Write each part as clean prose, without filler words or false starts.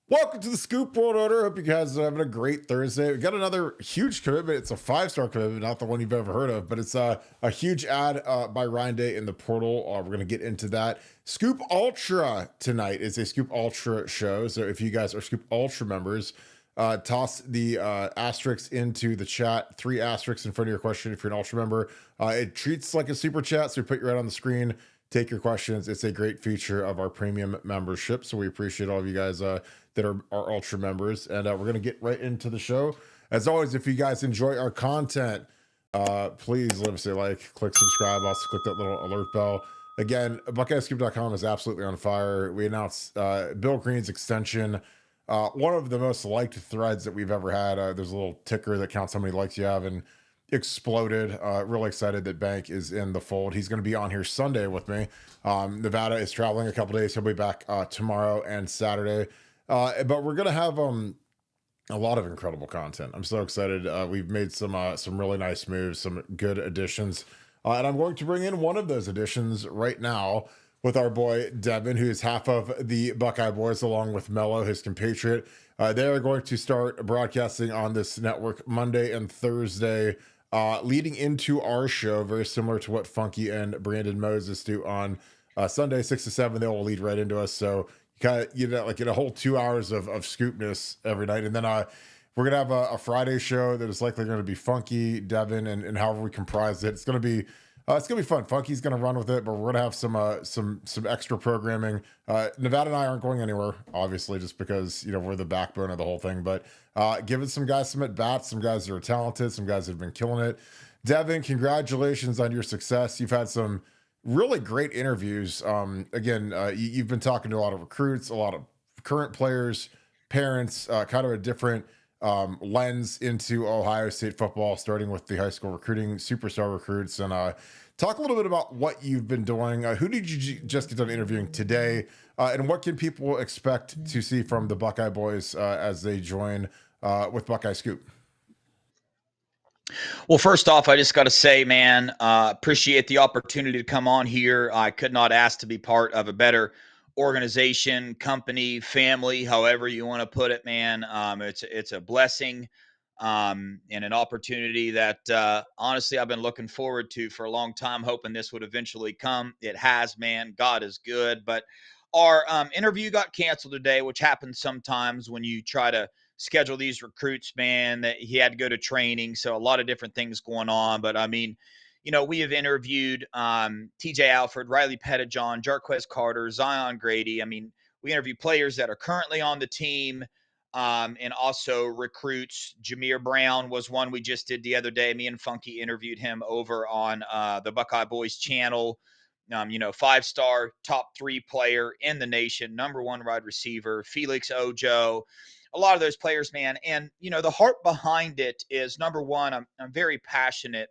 Welcome to the Scoop World Order. Hope you guys are having a great Thursday. We got another huge commitment. It's a 5-star commitment, not the one you've ever heard of, but it's a huge ad by Ryan Day in the portal. We're going to get into that. Scoop Ultra tonight is a Scoop Ultra show. So if you guys are Scoop Ultra members, toss the asterisks into the chat. 3 asterisks in front of your question if you're an Ultra member. It treats like a super chat, so we put you right on the screen. Take your questions. It's a great feature of our premium membership. So we appreciate all of you guys that are our Ultra members. And we're going to get right into the show. As always, if you guys enjoy our content, please leave us a like, click subscribe, also click that little alert bell. Again, BuckeyeScoop.com is absolutely on fire. We announced Bill Greene's extension. One of the most liked threads that we've ever had. There's a little ticker that counts how many likes you have, and exploded. Really excited that Bank is in the fold. He's going to be on here Sunday with me. Nevada is traveling a couple days. He'll be back tomorrow and Saturday. But we're going to have a lot of incredible content. I'm so excited. We've made some really nice moves, some good additions. And I'm going to bring in one of those additions right now with our boy Devon, who is half of the Buckeye Boys, along with Mello, his compatriot. They are going to start broadcasting on this network Monday and Thursday, leading into our show, very similar to what Funky and Brandon Moses do on Sunday, 6 to 7. They will lead right into us. So you get a whole 2 hours of scoopness every night. And then we're going to have a Friday show that is likely going to be Funky, Devon, and however we comprise it. It's going to be fun. Funky's going to run with it, but we're going to have some extra programming. Nevada and I aren't going anywhere, obviously, just because we're the backbone of the whole thing. But giving some guys some at bats, some guys that are talented, some guys that have been killing it. Devon, congratulations on your success. You've had some really great interviews. You've been talking to a lot of recruits, a lot of current players, parents, kind of a different lens into Ohio State football, starting with the high school recruiting, superstar recruits, and talk a little bit about what you've been doing. Who did you just get done interviewing today, and what can people expect to see from the Buckeye Boys as they join with Buckeye Scoop? Well, first off, I just got to say, man, appreciate the opportunity to come on here. I could not ask to be part of a better organization, company, family, however you want to put it, man. It's a blessing and an opportunity that honestly I've been looking forward to for a long time, hoping this would eventually come. It has, man. God is good. But our interview got canceled today, which happens sometimes when you try to schedule these recruits, man, that he had to go to training. So a lot of different things going on. But I mean, we have interviewed TJ Alford, Riley Pettijohn, Jarquez Carter, Zion Grady. I mean, we interview players that are currently on the team and also recruits. Jameer Brown was one we just did the other day. Me and Funky interviewed him over on the Buckeye Boys channel. 5-star, top 3 player in the nation, number 1 wide receiver, Felix Ojo. A lot of those players, man. And, the heart behind it is, number one, I'm very passionate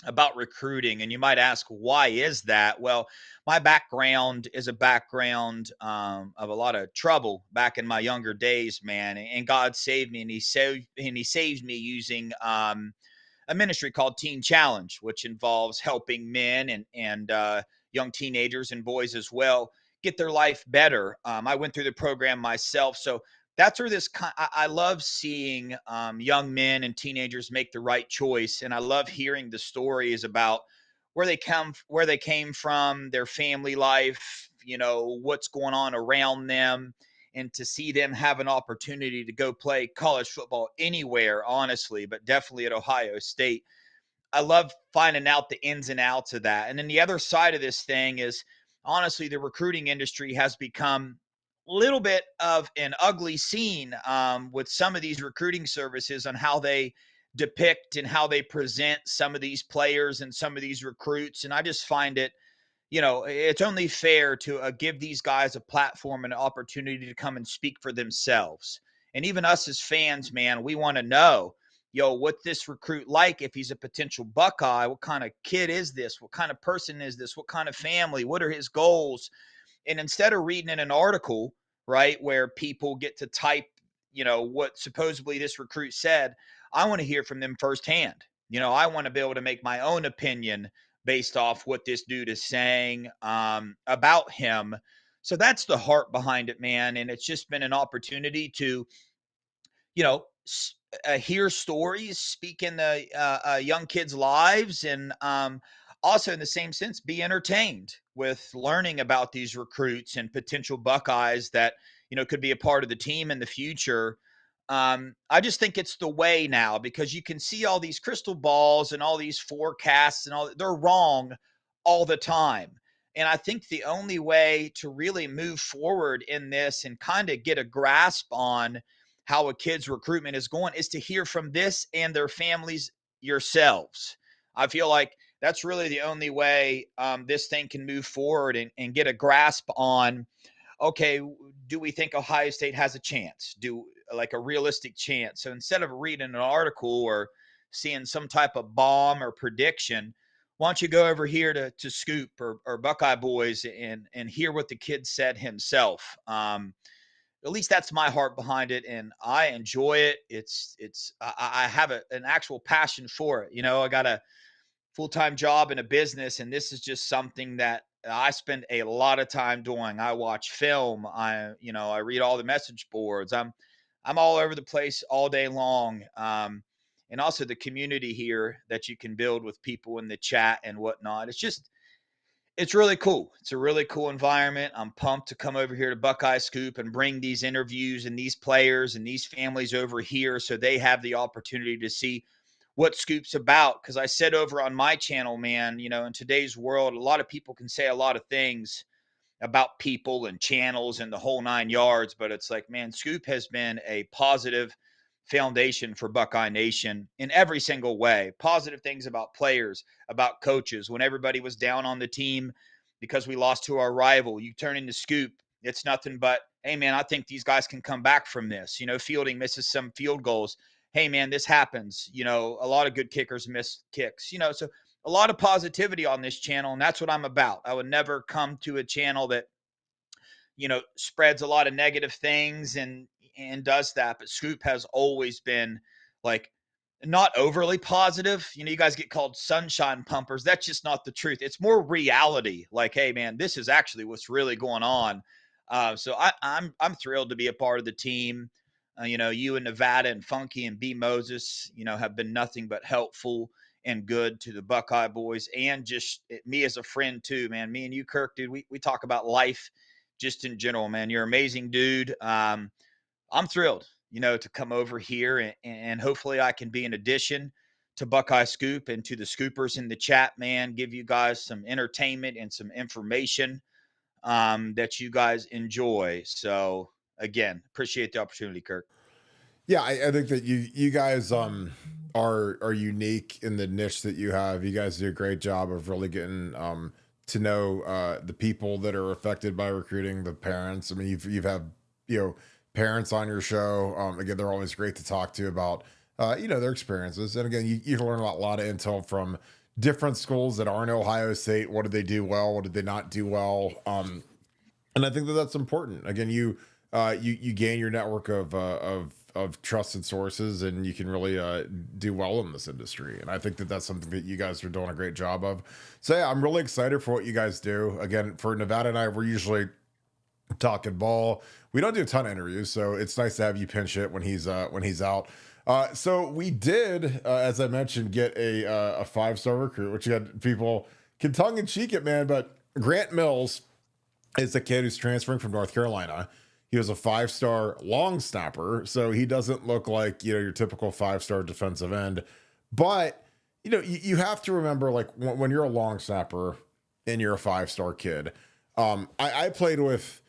about recruiting. And you might ask, why is that? Well, my background is a background of a lot of trouble back in my younger days, man. And God saved me, and He saved me using a ministry called Teen Challenge, which involves helping men and young teenagers and boys as well get their life better. I went through the program myself, so that's where I love seeing young men and teenagers make the right choice, and I love hearing the stories about where they came from, their family life, what's going on around them, and to see them have an opportunity to go play college football anywhere, honestly, but definitely at Ohio State. I love finding out the ins and outs of that. And then the other side of this thing is, honestly, the recruiting industry has become a little bit of an ugly scene with some of these recruiting services on how they depict and how they present some of these players and some of these recruits. And I just find it, it's only fair to give these guys a platform and an opportunity to come and speak for themselves. And even us as fans, man, we want to know, what this recruit like, if he's a potential Buckeye, what kind of kid is this? What kind of person is this? What kind of family? What are his goals? And instead of reading in an article, right, where people get to type, what supposedly this recruit said, I want to hear from them firsthand. I want to be able to make my own opinion based off what this dude is saying about him. So that's the heart behind it, man. And it's just been an opportunity to, you know, hear stories, speak in the young kids' lives, and also in the same sense, be entertained with learning about these recruits and potential Buckeyes that could be a part of the team in the future. I just think it's the way now because you can see all these crystal balls and all these forecasts and all they're wrong all the time. And I think the only way to really move forward in this and kind of get a grasp on how a kid's recruitment is going is to hear from this and their families yourselves. I feel like that's really the only way this thing can move forward and get a grasp on, okay, do we think Ohio State has a chance? Do like a realistic chance? So instead of reading an article or seeing some type of bomb or prediction, why don't you go over here to Scoop or Buckeye Boys and hear what the kid said himself? At least that's my heart behind it, and I enjoy it. I have an actual passion for it. I got a full-time job in a business, and this is just something that I spend a lot of time doing. I watch film. I read all the message boards. I'm all over the place all day long. And also the community here that you can build with people in the chat and whatnot. It's really cool. It's a really cool environment. I'm pumped to come over here to Buckeye Scoop and bring these interviews and these players and these families over here so they have the opportunity to see what Scoop's about. Because I said over on my channel, man, in today's world, a lot of people can say a lot of things about people and channels and the whole 9 yards, but it's like, man, Scoop has been a positive foundation for Buckeye Nation in every single way. Positive things about players, about coaches. When everybody was down on the team because we lost to our rival, you turn into Scoop, it's nothing but, hey, man, I think these guys can come back from this. Fielding misses some field goals. Hey, man, this happens. A lot of good kickers miss kicks. So a lot of positivity on this channel, and that's what I'm about. I would never come to a channel that spreads a lot of negative things and does that. But Scoop has always been like not overly positive. You guys get called sunshine pumpers. That's just not the truth. It's more reality. Like, hey, man, this is actually what's really going on. So I'm thrilled to be a part of the team. You and Nevada and Funky and B Moses, have been nothing but helpful and good to the Buckeye boys and just me as a friend too, man. Me and you, Kirk, dude, we talk about life just in general, man. You're an amazing dude. I'm thrilled, to come over here and hopefully I can be an addition to Buckeye Scoop and to the Scoopers in the chat, man. Give you guys some entertainment and some information that you guys enjoy. So again, appreciate the opportunity, Kirk. Yeah, I think that you guys are unique in the niche that you have. You guys do a great job of really getting to know the people that are affected by recruiting, the parents. I mean, you've had parents on your show. Again, they're always great to talk to about their experiences. And again, you can learn a lot of intel from different schools that aren't Ohio State. What did they do well? What did they not do well? And I think that that's important. Again, you gain your network of trusted sources, and you can really do well in this industry. And I think that that's something that you guys are doing a great job of. So yeah, I'm really excited for what you guys do. Again, for Nevada and I, we're usually talking ball. We don't do a ton of interviews, so it's nice to have you pinch it when he's out. So we did, as I mentioned, get a 5-star recruit, which you had people can tongue in cheek it, man. But Grant Mills is a kid who's transferring from North Carolina. He was a 5-star long snapper, so he doesn't look like your typical 5-star defensive end. But you have to remember, like when you're a long snapper and you're a 5-star kid. I played with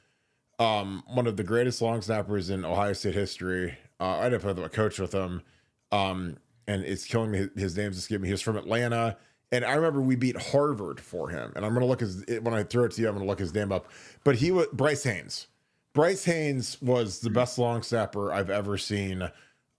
one of the greatest long snappers in Ohio State history. I didn't play with him, I coached with him, and it's killing me. His name's escaping me. He was from Atlanta. And I remember we beat Harvard for him. And I'm going to look when I throw it to you, I'm going to look his name up. But he was Bryce Haynes. Bryce Haynes was the best long snapper I've ever seen.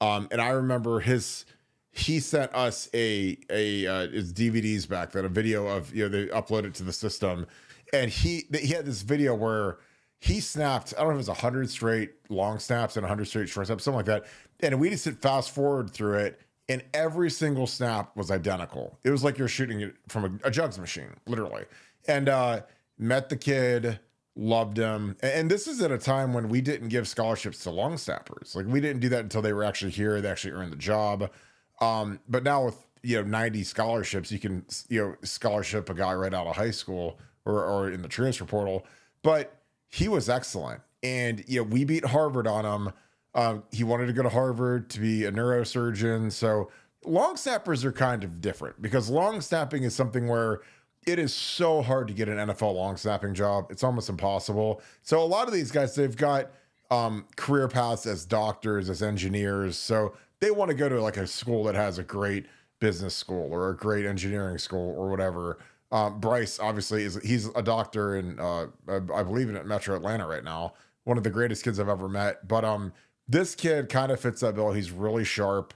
And I remember he sent us his DVDs back then, a video of, they uploaded to the system. And he had this video where he snapped, I don't know if it was 100 straight long snaps and 100 straight short snaps, something like that. And we just hit fast forward through it. And every single snap was identical. It was like you're shooting it from a jugs machine, literally. And met the kid, loved him. And this is at a time when we didn't give scholarships to long snappers. Like we didn't do that until they were actually here. They actually earned the job. But now with 90 scholarships, you can scholarship a guy right out of high school or in the transfer portal. But he was excellent, and we beat Harvard on him. He wanted to go to Harvard to be a neurosurgeon. So long snappers are kind of different because long snapping is something where it is so hard to get an NFL long snapping job. It's almost impossible. So a lot of these guys, they've got career paths as doctors, as engineers. So they want to go to like a school that has a great business school or a great engineering school or whatever. Bryce obviously he's a doctor in I believe in Metro Atlanta right now. One of the greatest kids I've ever met. But this kid kind of fits that bill. He's really sharp,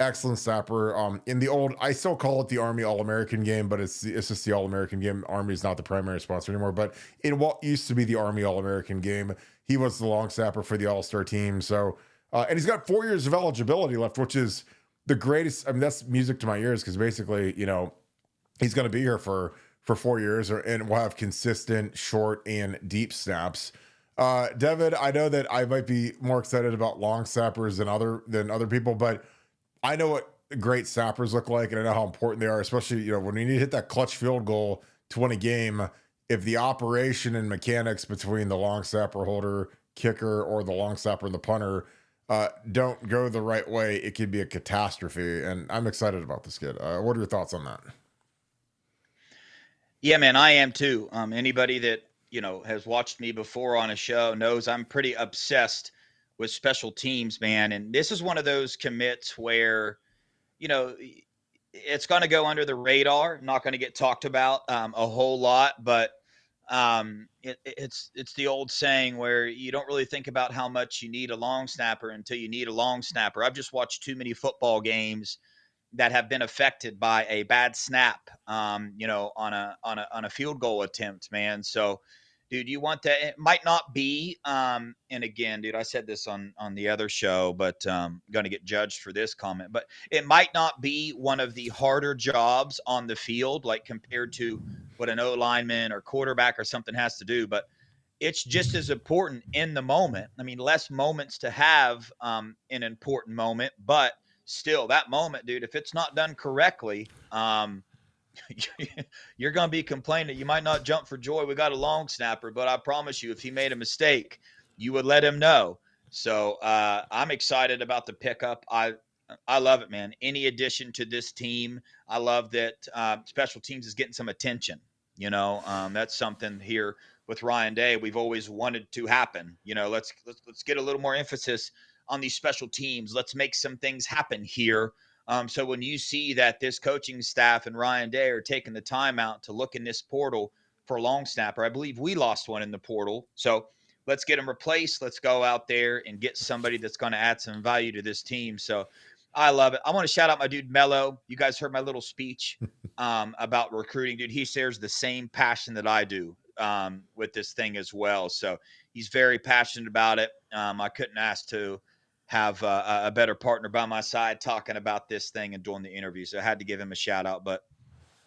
excellent snapper. In the old, I still call it the Army All-American game, but it's just the All-American game. Army is not the primary sponsor anymore. But in what used to be the Army All-American game, he was the long snapper for the All-Star team. So and he's got 4 years of eligibility left, which is the greatest. I mean, that's music to my ears because basically, he's going to be here for 4 years and we'll have consistent short and deep snaps. Devon, I know that I might be more excited about long snappers than other people, but I know what great snappers look like and I know how important they are, especially, when you need to hit that clutch field goal to win a game. If the operation and mechanics between the long snapper holder, kicker, or the long snapper and the punter don't go the right way, it could be a catastrophe. And I'm excited about this kid. What are your thoughts on that? Yeah, man, I am too. Anybody that, has watched me before on a show knows I'm pretty obsessed with special teams, man. And this is one of those commits where, it's going to go under the radar, not going to get talked about a whole lot, but it's the old saying where you don't really think about how much you need a long snapper until you need a long snapper. I've just watched too many football games that have been affected by a bad snap, on a field goal attempt, man. So, dude, you want that? It might not be, and again, dude, I said this on the other show, but going to get judged for this comment. But it might not be one of the harder jobs on the field, like compared to what an O lineman or quarterback or something has to do. But it's just as important in the moment. I mean, less moments to have an important moment, but still that moment, dude, if it's not done correctly, you're going to be complaining. You might not jump for joy. We got a long snapper, but I promise you, if he made a mistake, you would let him know. So I'm excited about the pickup. I love it, man. Any addition to this team, I love that special teams is getting some attention. That's something here with Ryan Day we've always wanted to happen. Let's get a little more emphasis on these special teams. Let's make some things happen here. So when you see that this coaching staff and Ryan Day are taking the time out to look in this portal for a long snapper, I believe we lost one in the portal. So let's get him replaced. Let's go out there and get somebody that's going to add some value to this team. So I love it. I want to shout out my dude Mello. You guys heard my little speech about recruiting, dude. He shares the same passion that I do with this thing as well. So he's very passionate about it. I couldn't ask to have a better partner by my side talking about this thing and doing the interview. So I had to give him a shout out. But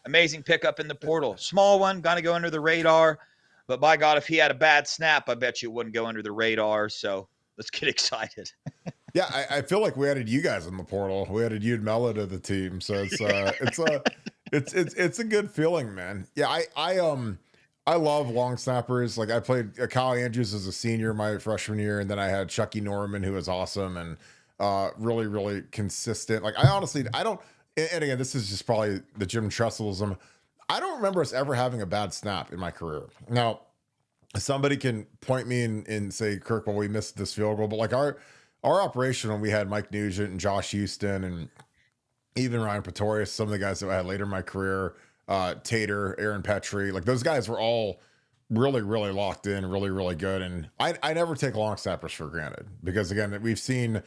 amazing pickup in the portal. Small one, going to go under the radar. But by God, if he had a bad snap, I bet you it wouldn't go under the radar. So let's get excited. Yeah, I feel like we added you guys in the portal. We added you and Mello to the team. So it's a good feeling, man. Yeah, I love long snappers. Like I played Kyle Andrews as a senior my freshman year, and then I had Chucky Norman, who was awesome and really, really consistent. Like I don't. And again, this is just probably the Jim Tressalism. I don't remember us ever having a bad snap in my career. Now, somebody can point me and say, Kirk, well, we missed this field goal, but like our operation when we had Mike Nugent and Josh Houston and even Ryan Pretorius, some of the guys that I had later in my career. Tater, Aaron Petrie, like those guys were all really, really locked in, really, really good. And I never take long snappers for granted because again, we've seen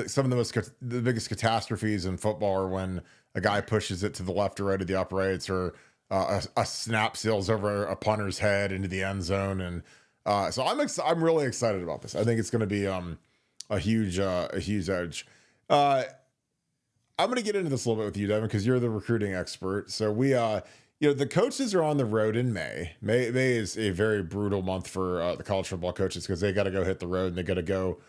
some of the biggest catastrophes in football are when a guy pushes it to the left or right of the uprights or a snap sails over a punter's head into the end zone. And so I'm really excited about this. I think it's going to be a huge edge. I'm going to get into this a little bit with you, Devon, because you're the recruiting expert. So The coaches are on the road in May. May is a very brutal month for the college football coaches because they got to go hit the road and they got to go,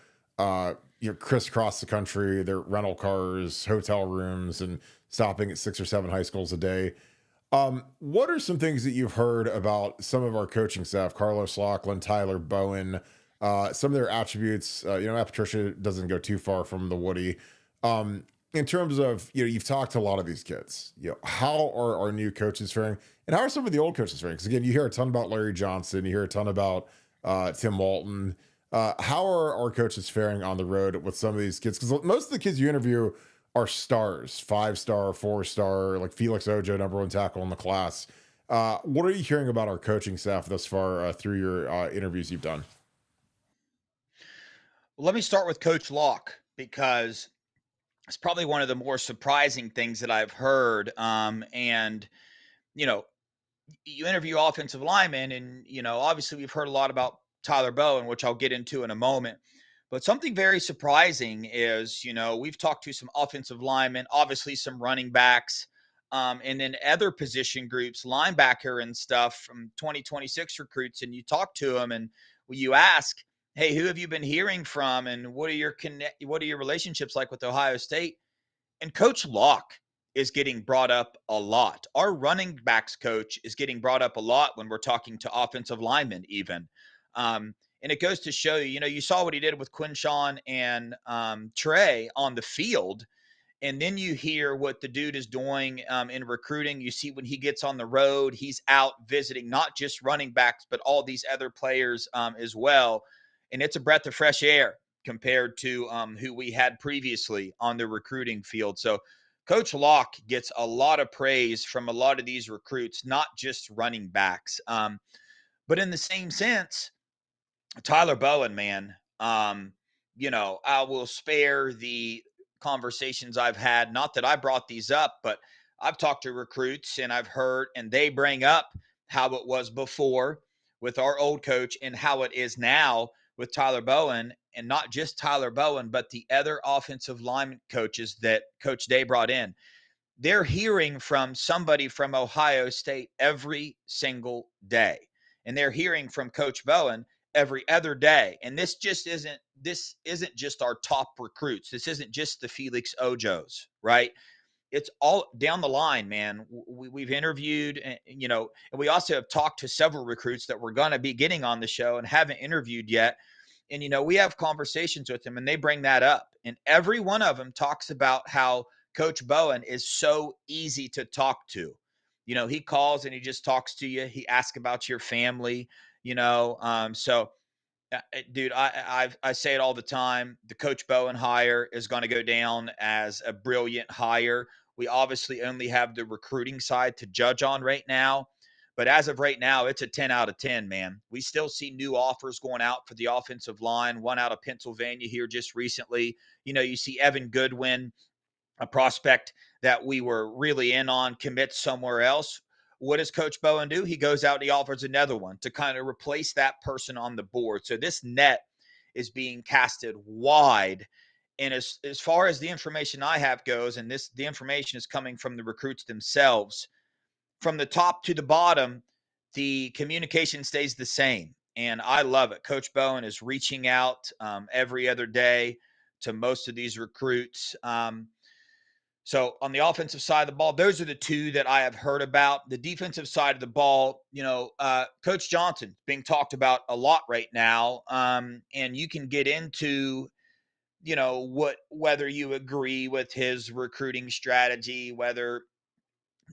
crisscross the country. Their rental cars, hotel rooms, and stopping at 6 or 7 high schools a day. What are some things that you've heard about some of our coaching staff, Carlos Lachlan, Tyler Bowen, some of their attributes? Matt Patricia doesn't go too far from the Woody. Um, in terms of, you've talked to a lot of these kids, how are our new coaches faring and how are some of the old coaches faring? Because again, you hear a ton about Larry Johnson, you hear a ton about Tim Walton. How are our coaches faring on the road with some of these kids? Because most of the kids you interview are stars, 5-star, 4-star, like Felix Ojo, #1 tackle in the class. What are you hearing about our coaching staff thus far through your interviews you've done? Let me start with Coach Locke because it's probably one of the more surprising things that I've heard. And you know, you interview offensive linemen, and obviously we've heard a lot about Tyler Bowen, which I'll get into in a moment. But something very surprising is, we've talked to some offensive linemen, obviously some running backs, and then other position groups, linebacker and stuff from 2026 recruits. And you talk to them and you ask, hey, who have you been hearing from? And what are your relationships like with Ohio State? And Coach Locke is getting brought up a lot. Our running backs coach is getting brought up a lot when we're talking to offensive linemen, even. And it goes to show you saw what he did with Quinshawn and Trey on the field. And then you hear what the dude is doing in recruiting. You see when he gets on the road, he's out visiting not just running backs, but all these other players as well. And it's a breath of fresh air compared to who we had previously on the recruiting field. So Coach Locke gets a lot of praise from a lot of these recruits, not just running backs. But in the same sense, Tyler Bowen, man, I will spare the conversations I've had. Not that I brought these up, but I've talked to recruits and I've heard, and they bring up how it was before with our old coach and how it is now with Tyler Bowen, and not just Tyler Bowen, but the other offensive line coaches that Coach Day brought in. They're hearing from somebody from Ohio State every single day. And they're hearing from Coach Bowen every other day. And this isn't just our top recruits. This isn't just the Felix Ojos, right? It's all down the line, man. We've interviewed, and we also have talked to several recruits that we're going to be getting on the show and haven't interviewed yet. And, we have conversations with them and they bring that up. And every one of them talks about how Coach Bowen is so easy to talk to. He calls and he just talks to you. He asks about your family, so dude, I say it all the time. The Coach Bowen hire is going to go down as a brilliant hire. We obviously only have the recruiting side to judge on right now, but as of right now, it's a 10 out of 10, man. We still see new offers going out for the offensive line. One out of Pennsylvania here just recently. You see Evan Goodwin, a prospect that we were really in on, commits somewhere else. What does Coach Bowen do? He goes out and he offers another one to kind of replace that person on the board. So this net is being casted wide. And as far as the information I have goes, and the information is coming from the recruits themselves, from the top to the bottom, the communication stays the same. And I love it. Coach Bowen is reaching out every other day to most of these recruits. So on the offensive side of the ball, those are the two that I have heard about. The defensive side of the ball, Coach Johnson being talked about a lot right now. And you can get into, whether you agree with his recruiting strategy, whether,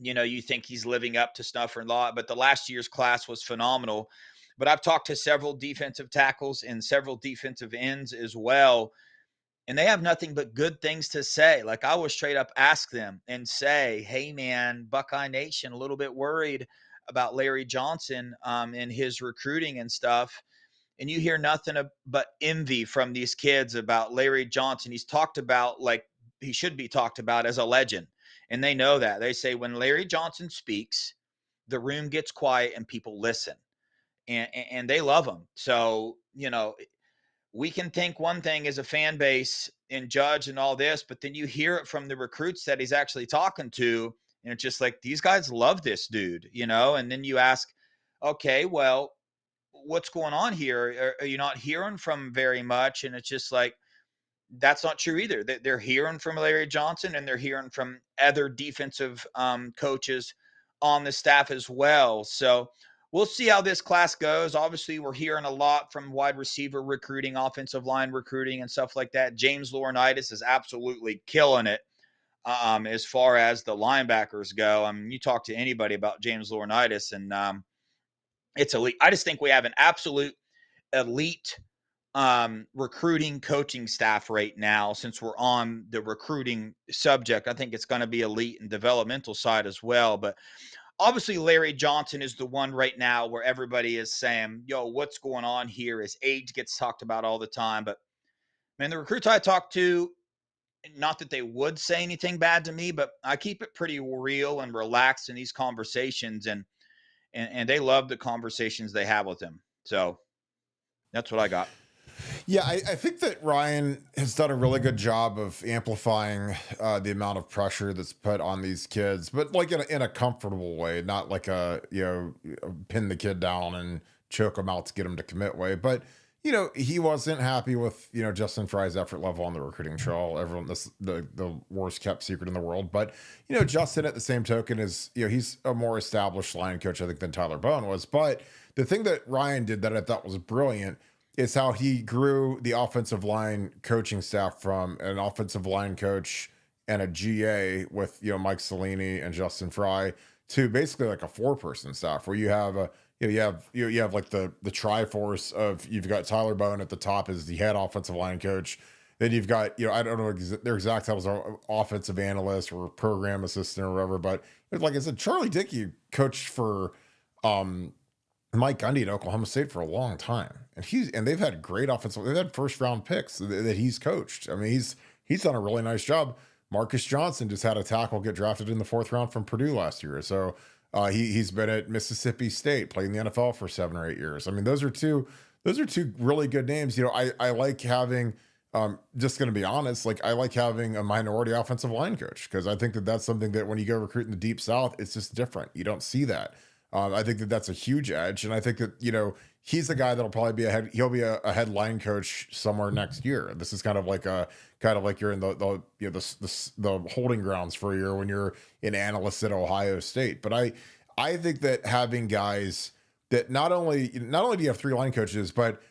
you think he's living up to snuff or not. But the last year's class was phenomenal. But I've talked to several defensive tackles and several defensive ends as well, and they have nothing but good things to say. Like, I will straight up ask them and say, hey, man, Buckeye Nation, a little bit worried about Larry Johnson and his recruiting and stuff. And you hear nothing but envy from these kids about Larry Johnson. He's talked about like he should be talked about as a legend. And they know that. They say when Larry Johnson speaks, the room gets quiet and people listen. And they love him. So, we can think one thing as a fan base and judge and all this, but then you hear it from the recruits that he's actually talking to, And it's just like, these guys love this dude, you know? And then you ask, okay, well, what's going on here? Are you not hearing from very much? And it's just like, that's not true either. They're hearing from Larry Johnson, and they're hearing from other defensive coaches on the staff as well. So we'll see how this class goes. Obviously, we're hearing a lot from wide receiver recruiting, offensive line recruiting, and stuff like that. James Laurinaitis is absolutely killing it as far as the linebackers go. I mean, you talk to anybody about James Laurinaitis, and it's elite. I just think we have an absolute elite recruiting coaching staff right now. Since we're on the recruiting subject, I think it's going to be elite and developmental side as well. But obviously, Larry Johnson is the one right now where everybody is saying, yo, what's going on here? His age gets talked about all the time. But man, the recruits I talk to, not that they would say anything bad to me, but I keep it pretty real and relaxed in these conversations, and they love the conversations they have with him. So that's what I got. Yeah, I think that Ryan has done a really good job of amplifying the amount of pressure that's put on these kids, but like in a comfortable way, not like pin the kid down and choke him out to get him to commit way. But he wasn't happy with Justin Fry's effort level on the recruiting trail. Everyone, this the worst kept secret in the world. But Justin, at the same token, is he's a more established line coach, I think, than Tyler Bowen was. But the thing that Ryan did that I thought was brilliant is how he grew the offensive line coaching staff from an offensive line coach and a GA with Mike Cellini and Justin Fry to basically like a 4-person staff where you have you have like the Triforce of, you've got Tyler Bowen at the top as the head offensive line coach. Then you've got I don't know their exact titles are offensive analyst or program assistant or whatever, but like I said, Charlie Dickey coached for Mike Gundy at Oklahoma State for a long time, and they've had great offensive. They've had 1st-round picks that he's coached. I mean, he's done a really nice job. Marcus Johnson just had a tackle get drafted in the 4th round from Purdue last year. So he's been at Mississippi State, playing the NFL for 7 or 8 years. I mean, those are two really good names. I like having. Just going to be honest, like I like having a minority offensive line coach, because I think that that's something that when you go recruit in the Deep South, it's just different. You don't see that. I think that that's a huge edge, and I think that he's the guy that'll probably be he'll be a head line coach somewhere next year. This is kind of like you're in the holding grounds for a year when you're an analyst at Ohio State. But I think that having guys that not only do you have 3 line coaches, but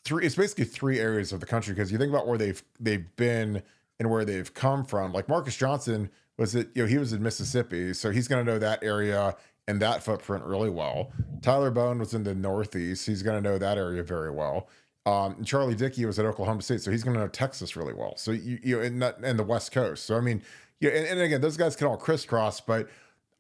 it's basically 3 areas of the country, because you think about where they've been and where they've come from. Like Marcus Johnson he was in Mississippi, so he's going to know that area and that footprint really well. Tyler Bowen was in the Northeast. He's going to know that area very well. And Charlie Dickey was at Oklahoma State, so he's going to know Texas really well. So and the West Coast. So I mean, and again, those guys can all crisscross, but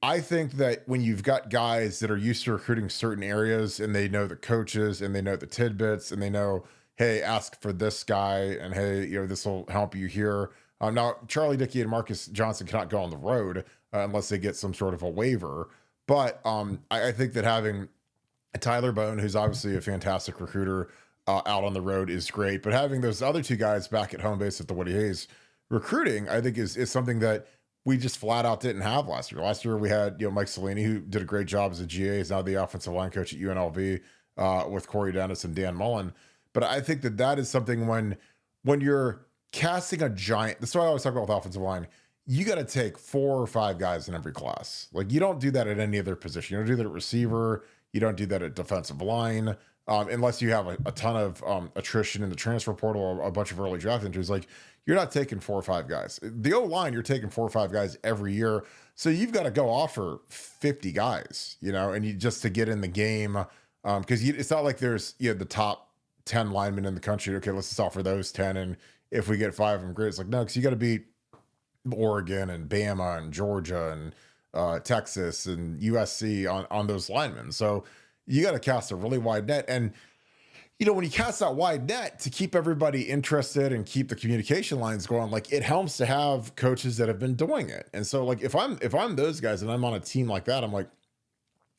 I think that when you've got guys that are used to recruiting certain areas, and they know the coaches and they know the tidbits, and they know, hey, ask for this guy, and hey, this will help you here. Now Charlie Dickey and Marcus Johnson cannot go on the road unless they get some sort of a waiver. But I think that having Tyler Bowen, who's obviously a fantastic recruiter, out on the road is great. But having those other 2 guys back at home base at the Woody Hayes recruiting, I think is something that we just flat out didn't have last year. Last year we had Mike Cellini, who did a great job as a GA. He's now the offensive line coach at UNLV with Corey Dennis and Dan Mullen. But I think that is something when you're casting a giant. That's why I always talk about with offensive line. You got to take 4 or 5 guys in every class. Like, you don't do that at any other position. You don't do that at receiver. You don't do that at defensive line, unless you have a ton of attrition in the transfer portal or a bunch of early draft entries. Like, you're not taking 4 or 5 guys. The O-line, you're taking 4 or 5 guys every year. So you've got to go offer 50 guys, and you just to get in the game, because it's not like there's the top 10 linemen in the country. Okay, let's just offer those 10, and if we get 5 of them, great. It's like, no, because you got to beat Oregon and Bama and Georgia and Texas and USC on those linemen. So you got to cast a really wide net. And, when you cast that wide net to keep everybody interested and keep the communication lines going, like, it helps to have coaches that have been doing it. And so, like, if I'm those guys and I'm on a team like that, I'm like,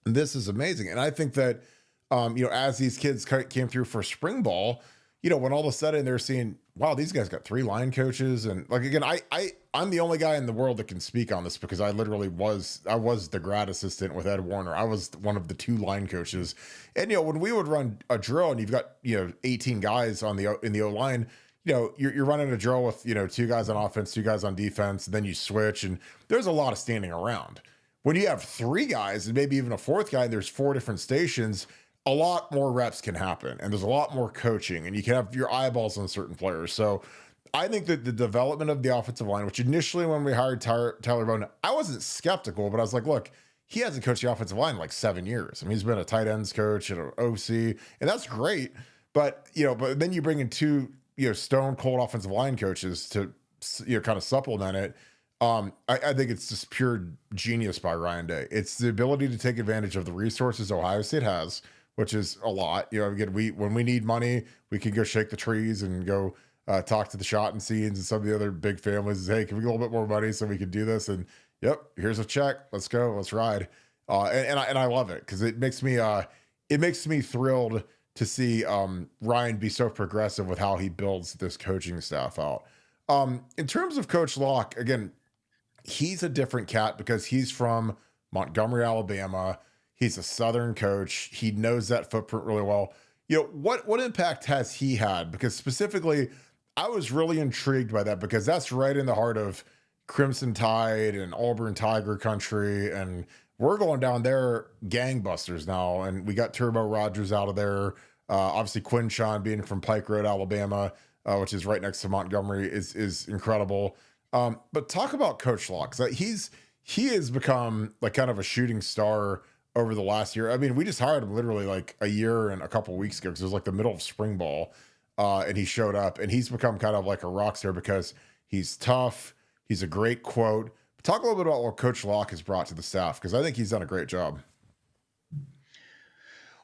this is amazing. And I think that, as these kids came through for spring ball, when all of a sudden they're seeing, wow, these guys got 3 line coaches. And like, again, I'm the only guy in the world that can speak on this because I literally I was the grad assistant with Ed Warner. I was one of the 2 line coaches. And, when we would run a drill and you've got, 18 guys in the O line, you're running a drill with, 2 guys on offense, 2 guys on defense, and then you switch, and there's a lot of standing around. When you have 3 guys and maybe even a 4th guy, and there's 4 different stations, a lot more reps can happen, and there's a lot more coaching, and you can have your eyeballs on certain players. So I think that the development of the offensive line, which initially when we hired Tyler Bowden, I wasn't skeptical, but I was like, look, he hasn't coached the offensive line in like 7 years. I mean, he's been a tight ends coach and an OC, and that's great. But, but then you bring in 2, stone cold offensive line coaches to, kind of supplement it. I think it's just pure genius by Ryan Day. It's the ability to take advantage of the resources Ohio State has, which is a lot. Again, when we need money, we can go shake the trees and go talk to the Schottensteins and some of the other big families. And say, hey, can we get a little bit more money so we can do this? And yep, here's a check. Let's go. Let's ride. And I love it because it makes me thrilled to see Ryan be so progressive with how he builds this coaching staff out. In terms of Coach Locke, again, he's a different cat because he's from Montgomery, Alabama. He's a Southern coach. He knows that footprint really well. What impact has he had? Because specifically, I was really intrigued by that because that's right in the heart of Crimson Tide and Auburn Tiger country. And we're going down there gangbusters now. And we got Turbo Rogers out of there. Obviously, Quinshawn being from Pike Road, Alabama, which is right next to Montgomery, is incredible. But talk about Coach Locke. He has become like kind of a shooting star over the last year. I mean, we just hired him literally like a year and a couple of weeks ago because it was like the middle of spring ball. And he showed up and he's become kind of like a rock star because he's tough. He's a great quote. Talk a little bit about what Coach Locke has brought to the staff because I think he's done a great job.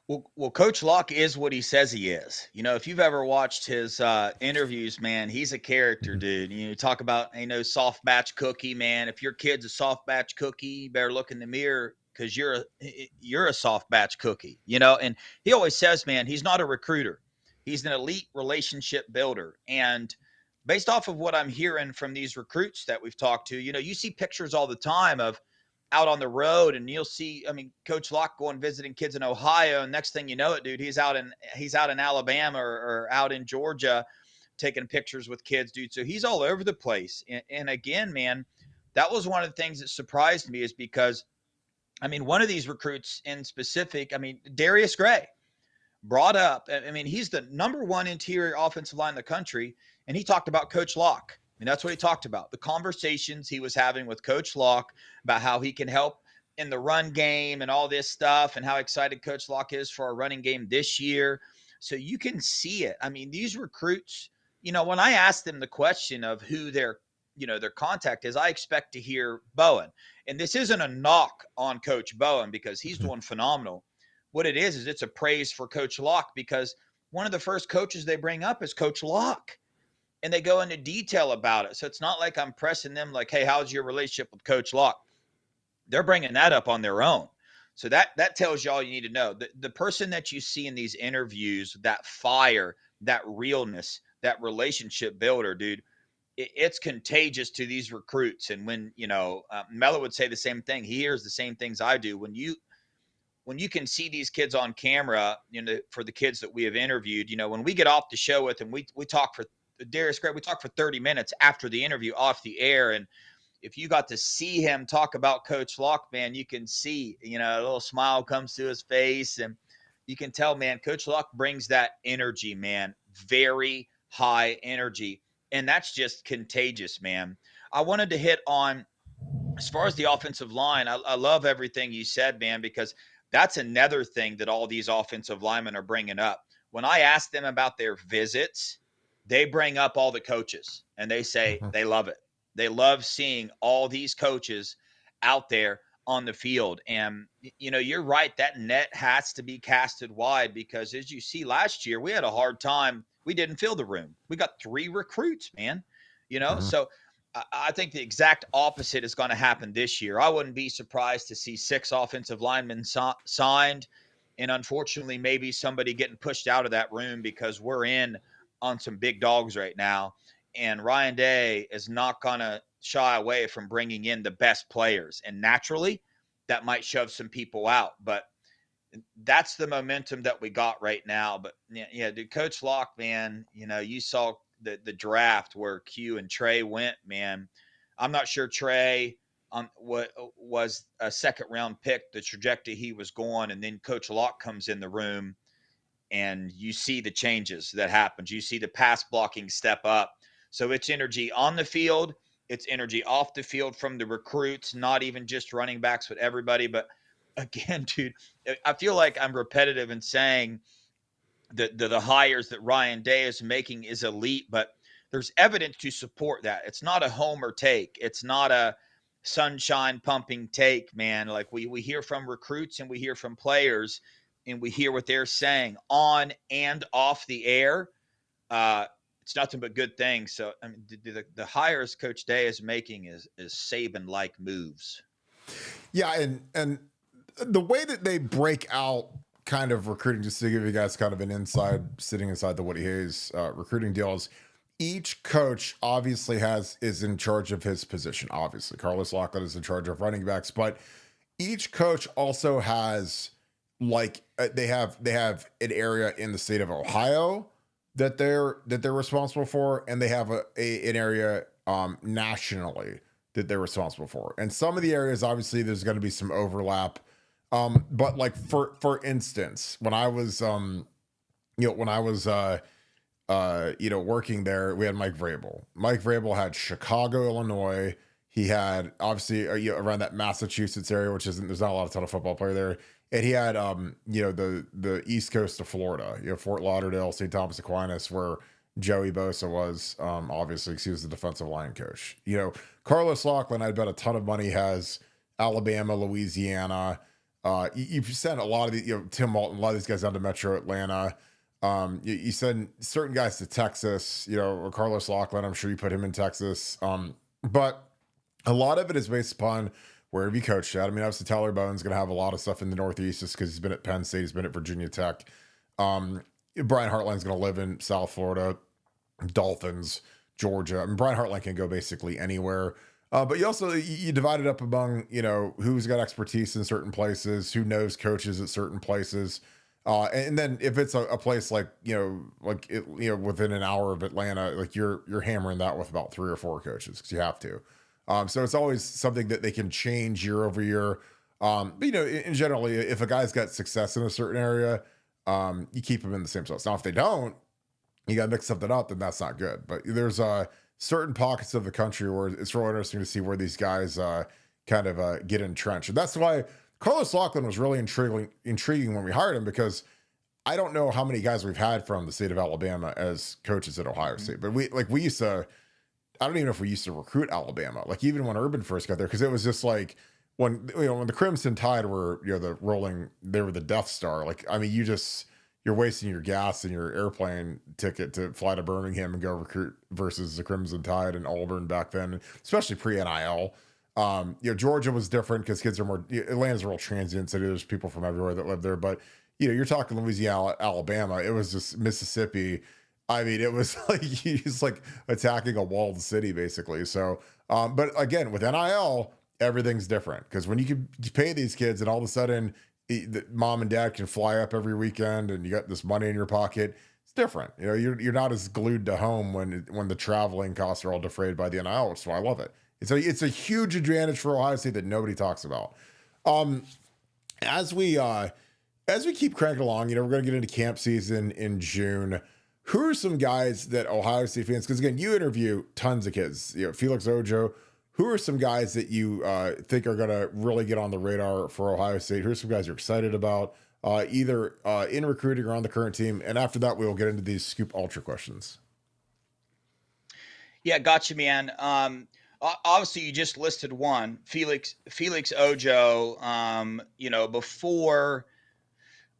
Well, Coach Locke is what he says he is. If you've ever watched his interviews, man, he's a character, dude. You talk about, soft batch cookie, man. If your kid's a soft batch cookie, you better look in the mirror because you're a soft batch cookie, And he always says, man, he's not a recruiter. He's an elite relationship builder. And based off of what I'm hearing from these recruits that we've talked to, you see pictures all the time of out on the road and you'll see, Coach Locke going visiting kids in Ohio. And next thing you know it, dude, he's out in Alabama or out in Georgia taking pictures with kids, dude. So he's all over the place. And again, man, that was one of the things that surprised me is because, one of these recruits in specific, Darius Gray brought up, he's the number 1 interior offensive line in the country. And he talked about Coach Locke. That's what he talked about. The conversations he was having with Coach Locke about how he can help in the run game and all this stuff and how excited Coach Locke is for our running game this year. So you can see it. These recruits, when I asked them the question of who their contact is, I expect to hear Bowen. And this isn't a knock on Coach Bowen because he's doing phenomenal. What it is it's a praise for Coach Locke because one of the first coaches they bring up is Coach Locke. And they go into detail about it. So it's not like I'm pressing them like, hey, how's your relationship with Coach Locke? They're bringing that up on their own. So that tells you all you need to know. The person that you see in these interviews, that fire, that realness, that relationship builder, dude, it's contagious to these recruits. And when, Mello would say the same thing. He hears the same things I do. When you can see these kids on camera, for the kids that we have interviewed, when we get off the show with them, we talk for Darius Gray, we talked for 30 minutes after the interview off the air. And if you got to see him talk about Coach Locke, man, you can see, a little smile comes to his face and you can tell, man, Coach Locke brings that energy, man, very high energy. And that's just contagious, man. I wanted to hit on, as far as the offensive line, I love everything you said, man, because that's another thing that all these offensive linemen are bringing up. When I ask them about their visits, they bring up all the coaches and they say they love it. They love seeing all these coaches out there on the field. And, you're right. That net has to be casted wide because as you see last year, we had a hard time. We didn't fill the room. We got 3 recruits, man, So I think the exact opposite is going to happen this year. I wouldn't be surprised to see 6 offensive linemen signed. And unfortunately, maybe somebody getting pushed out of that room because we're in on some big dogs right now. And Ryan Day is not going to shy away from bringing in the best players. And naturally, that might shove some people out. But that's the momentum that we got right now. But yeah, dude, Coach Locke, man, you saw the draft where Q and Trey went, man. I'm not sure Trey what was a second round pick, the trajectory he was going, and then Coach Locke comes in the room, and you see the changes that happens. You see the pass blocking step up. So it's energy on the field, it's energy off the field from the recruits, not even just running backs, but everybody. But again, dude, I feel like I'm repetitive in saying that the hires that Ryan Day is making is elite, but there's evidence to support that. It's not a homer take. It's not a sunshine pumping take, man. Like we hear from recruits and we hear from players and we hear what they're saying on and off the air. Uh, it's nothing but good things. So I mean, the hires Coach Day is making is Saban like moves. Yeah, and the way that they break out kind of recruiting, just to give you guys kind of an inside, sitting inside the Woody Hayes recruiting deals, each coach obviously is in charge of his position. Obviously, Carlos Lockett is in charge of running backs, but each coach also has they have an area in the state of Ohio that they're responsible for, and they have an area nationally that they're responsible for. And some of the areas, obviously, there's going to be some overlap. But like for instance, when I was working there, we had Mike Vrabel. Mike Vrabel had Chicago, Illinois. He had obviously around that Massachusetts area, which there's not a ton of football player there. And he had the East Coast of Florida, Fort Lauderdale, St. Thomas Aquinas, where Joey Bosa was, obviously, because he was the defensive line coach. Carlos Lockland, I bet a ton of money, has Alabama, Louisiana. You've sent a lot of the, Tim Walton, a lot of these guys down to Metro Atlanta. You send certain guys to Texas, Carlos Lockland, I'm sure you put him in Texas. But a lot of it is based upon wherever you coached at. I mean, obviously Tyler Bowen's going to have a lot of stuff in the Northeast just because he's been at Penn State, he's been at Virginia Tech. Brian Hartline's going to live in South Florida, Dolphins, Georgia. I mean, Brian Hartline can go basically anywhere. But you also, you divide it up among, who's got expertise in certain places, who knows coaches at certain places. And then if it's a place like, within an hour of Atlanta, like you're hammering that with about 3 or 4 coaches because you have to. So it's always something that they can change year over year. But, in generally, if a guy's got success in a certain area, you keep them in the same place. Now, if they don't, you got to mix something up, then that's not good. But there's certain pockets of the country where it's really interesting to see where these guys kind of get entrenched. And that's why Carlos Lockland was really intriguing when we hired him, because I don't know how many guys we've had from the state of Alabama as coaches at Ohio State, but we used to, I don't even know if we used to recruit Alabama, like even when Urban first got there, because it was just like when the Crimson Tide were, they were the Death Star. Like, I mean, you're wasting your gas and your airplane ticket to fly to Birmingham and go recruit versus the Crimson Tide and Auburn back then, especially pre-NIL. Georgia was different because kids are more, Atlanta's a real transient city. There's people from everywhere that live there, but you're talking Louisiana, Alabama. It was just Mississippi. I mean, it was like, he's like attacking a walled city basically. So, but again, with NIL, everything's different because when you pay these kids and all of a sudden mom and dad can fly up every weekend and you got this money in your pocket, it's different. You're not as glued to home when the traveling costs are all defrayed by the NIL, which is why I love it. It's a huge advantage for Ohio State that nobody talks about. As we keep cranking along, we're going to get into camp season in June. Who are some guys that Ohio State fans, because again, you interview tons of kids, Felix Ojo, who are some guys that you think are going to really get on the radar for Ohio State? Who are some guys you're excited about, either in recruiting or on the current team? And after that, we'll get into these Scoop Ultra questions. Yeah, gotcha, man. Obviously, you just listed one, Felix Ojo. Before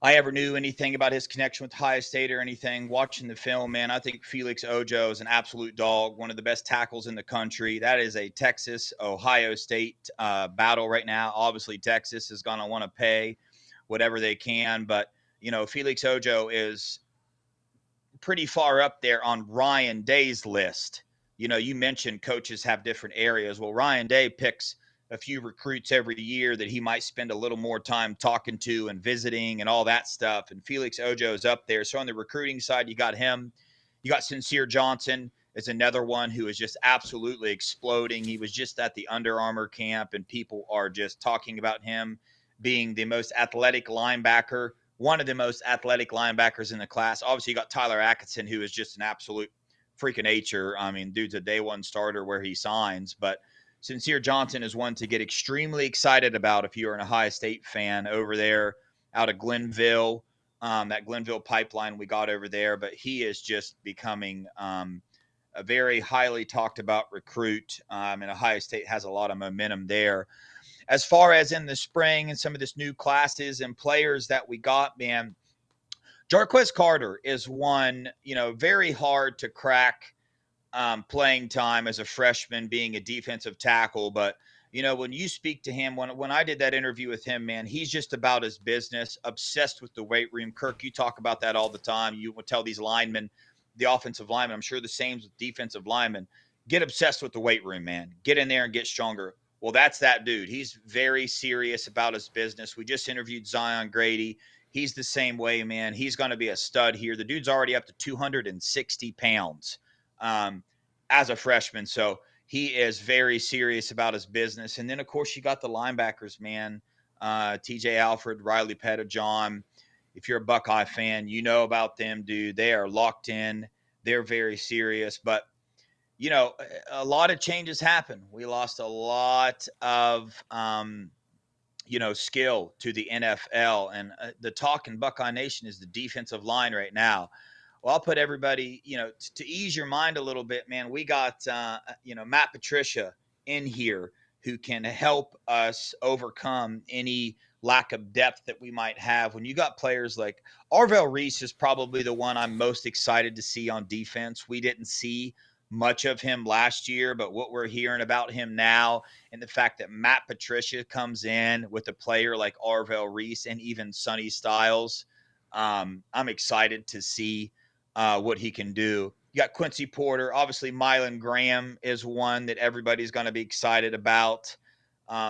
I ever knew anything about his connection with Ohio State or anything, watching the film, man, I think Felix Ojo is an absolute dog, one of the best tackles in the country. That is a Texas-Ohio State battle right now. Obviously, Texas is going to want to pay whatever they can, but, Felix Ojo is pretty far up there on Ryan Day's list. You mentioned coaches have different areas. Well, Ryan Day picks a few recruits every year that he might spend a little more time talking to and visiting and all that stuff. And Felix Ojo is up there. So on the recruiting side, you got him. You got Sincere Johnson is another one who is just absolutely exploding. He was just at the Under Armour camp, and people are just talking about him being the most athletic linebacker, one of the most athletic linebackers in the class. Obviously, you got Tyler Atkinson, who is just an absolute freak of nature. I mean, dude's a day one starter where he signs, but Sincere Johnson is one to get extremely excited about if you're an Ohio State fan over there out of Glenville, that Glenville pipeline we got over there. But he is just becoming a very highly talked about recruit, and Ohio State has a lot of momentum there. As far as in the spring and some of this new classes and players that we got, man, Jarquez Carter is one, very hard to crack playing time as a freshman, being a defensive tackle. But, when you speak to him, when I did that interview with him, man, he's just about his business, obsessed with the weight room. Kirk, you talk about that all the time. You would tell these linemen, the offensive linemen, I'm sure the same with defensive linemen, get obsessed with the weight room, man. Get in there and get stronger. Well, that's that dude. He's very serious about his business. We just interviewed Zion Grady. He's the same way, man. He's going to be a stud here. The dude's already up to 260 pounds as a freshman. So he is very serious about his business. And then, of course, you got the linebackers, man. TJ Alfred, Riley Pettijohn. If you're a Buckeye fan, you know about them, dude. They are locked in. They're very serious. But, a lot of changes happen. We lost a lot of, skill to the NFL. And the talk in Buckeye Nation is the defensive line right now. Well, I'll put everybody, to ease your mind a little bit, man. We got, Matt Patricia in here who can help us overcome any lack of depth that we might have. When you got players like Arvell Reese is probably the one I'm most excited to see on defense. We didn't see much of him last year, but what we're hearing about him now and the fact that Matt Patricia comes in with a player like Arvell Reese and even Sonny Styles, I'm excited to see what he can do. You got Quincy Porter. Obviously, Mylan Graham is one that everybody's going to be excited about.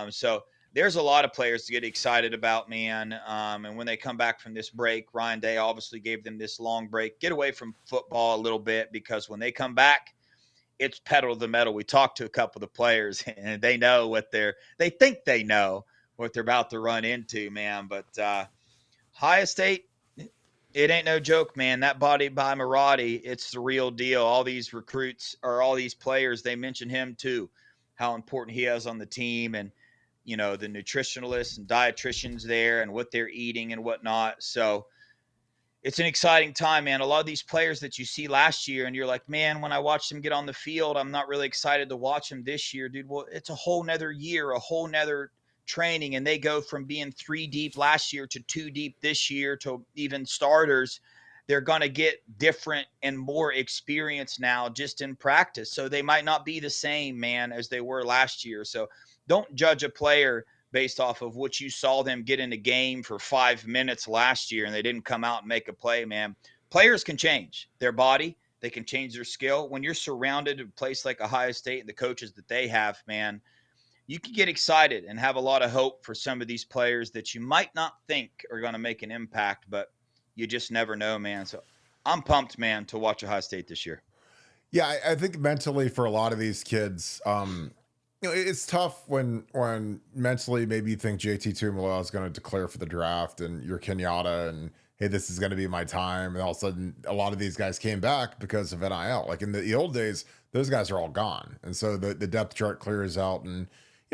So there's a lot of players to get excited about, man. And when they come back from this break, Ryan Day obviously gave them this long break. Get away from football a little bit, because when they come back, it's pedal to the metal. We talked to a couple of the players, and they know they think they know what they're about to run into, man. But Ohio State, it ain't no joke, man. That body by Marotti, it's the real deal. All these recruits or all these players, they mention him too, how important he is on the team, and the nutritionalists and dietitians there and what they're eating and whatnot. So it's an exciting time, man. A lot of these players that you see last year and you're like, man, when I watch them get on the field, I'm not really excited to watch them this year, dude. Well, it's a whole nother year, a whole nother training, and they go from being 3 deep last year to 2 deep this year to even starters. They're going to get different and more experience now just in practice. So they might not be the same, man, as they were last year. So don't judge a player based off of what you saw them get in a game for 5 minutes last year and they didn't come out and make a play, man. Players can change their body. They can change their skill. When you're surrounded in a place like Ohio State and the coaches that they have, man, you can get excited and have a lot of hope for some of these players that you might not think are going to make an impact, but you just never know, man. So I'm pumped, man, to watch Ohio State this year. Yeah, I think mentally for a lot of these kids, it's tough when mentally maybe you think JT Tuimoloau is going to declare for the draft and you're Kenyatta and, hey, this is going to be my time. And all of a sudden, a lot of these guys came back because of NIL. Like in the old days, those guys are all gone. And so the depth chart clears out. And,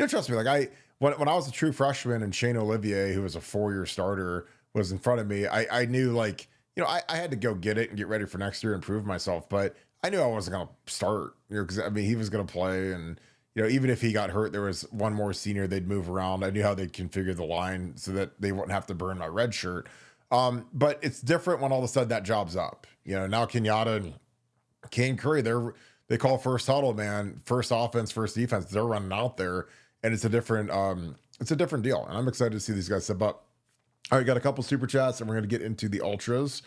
trust me, like when I was a true freshman and Shane Olivier, who was a 4-year starter, was in front of me, I knew like, I had to go get it and get ready for next year and prove myself. But I knew I wasn't going to start, because he was going to play. And, even if he got hurt, there was one more senior they'd move around. I knew how they'd configure the line so that they wouldn't have to burn my red shirt. But it's different when all of a sudden that job's up. Now Kenyatta and Kane Curry, they call first huddle, man, first offense, first defense. They're running out there, and it's a different deal. And I'm excited to see these guys step up. All right, got a couple super chats, and we're going to get into the ultras.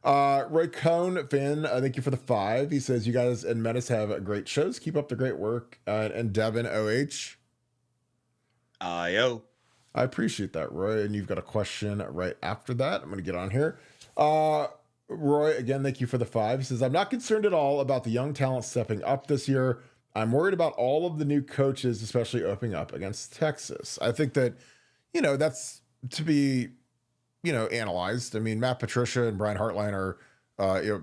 Roy Cohn, fan, thank you for the 5. He says, you guys and Menace have great shows. Keep up the great work. And Devon, OH. Yo. I appreciate that, Roy. And you've got a question right after that. I'm going to get on here. Roy, again, thank you for the 5. He says, I'm not concerned at all about the young talent stepping up this year. I'm worried about all of the new coaches, especially opening up against Texas. I think that, that's to be, analyzed. I mean, Matt Patricia and Brian Hartline are,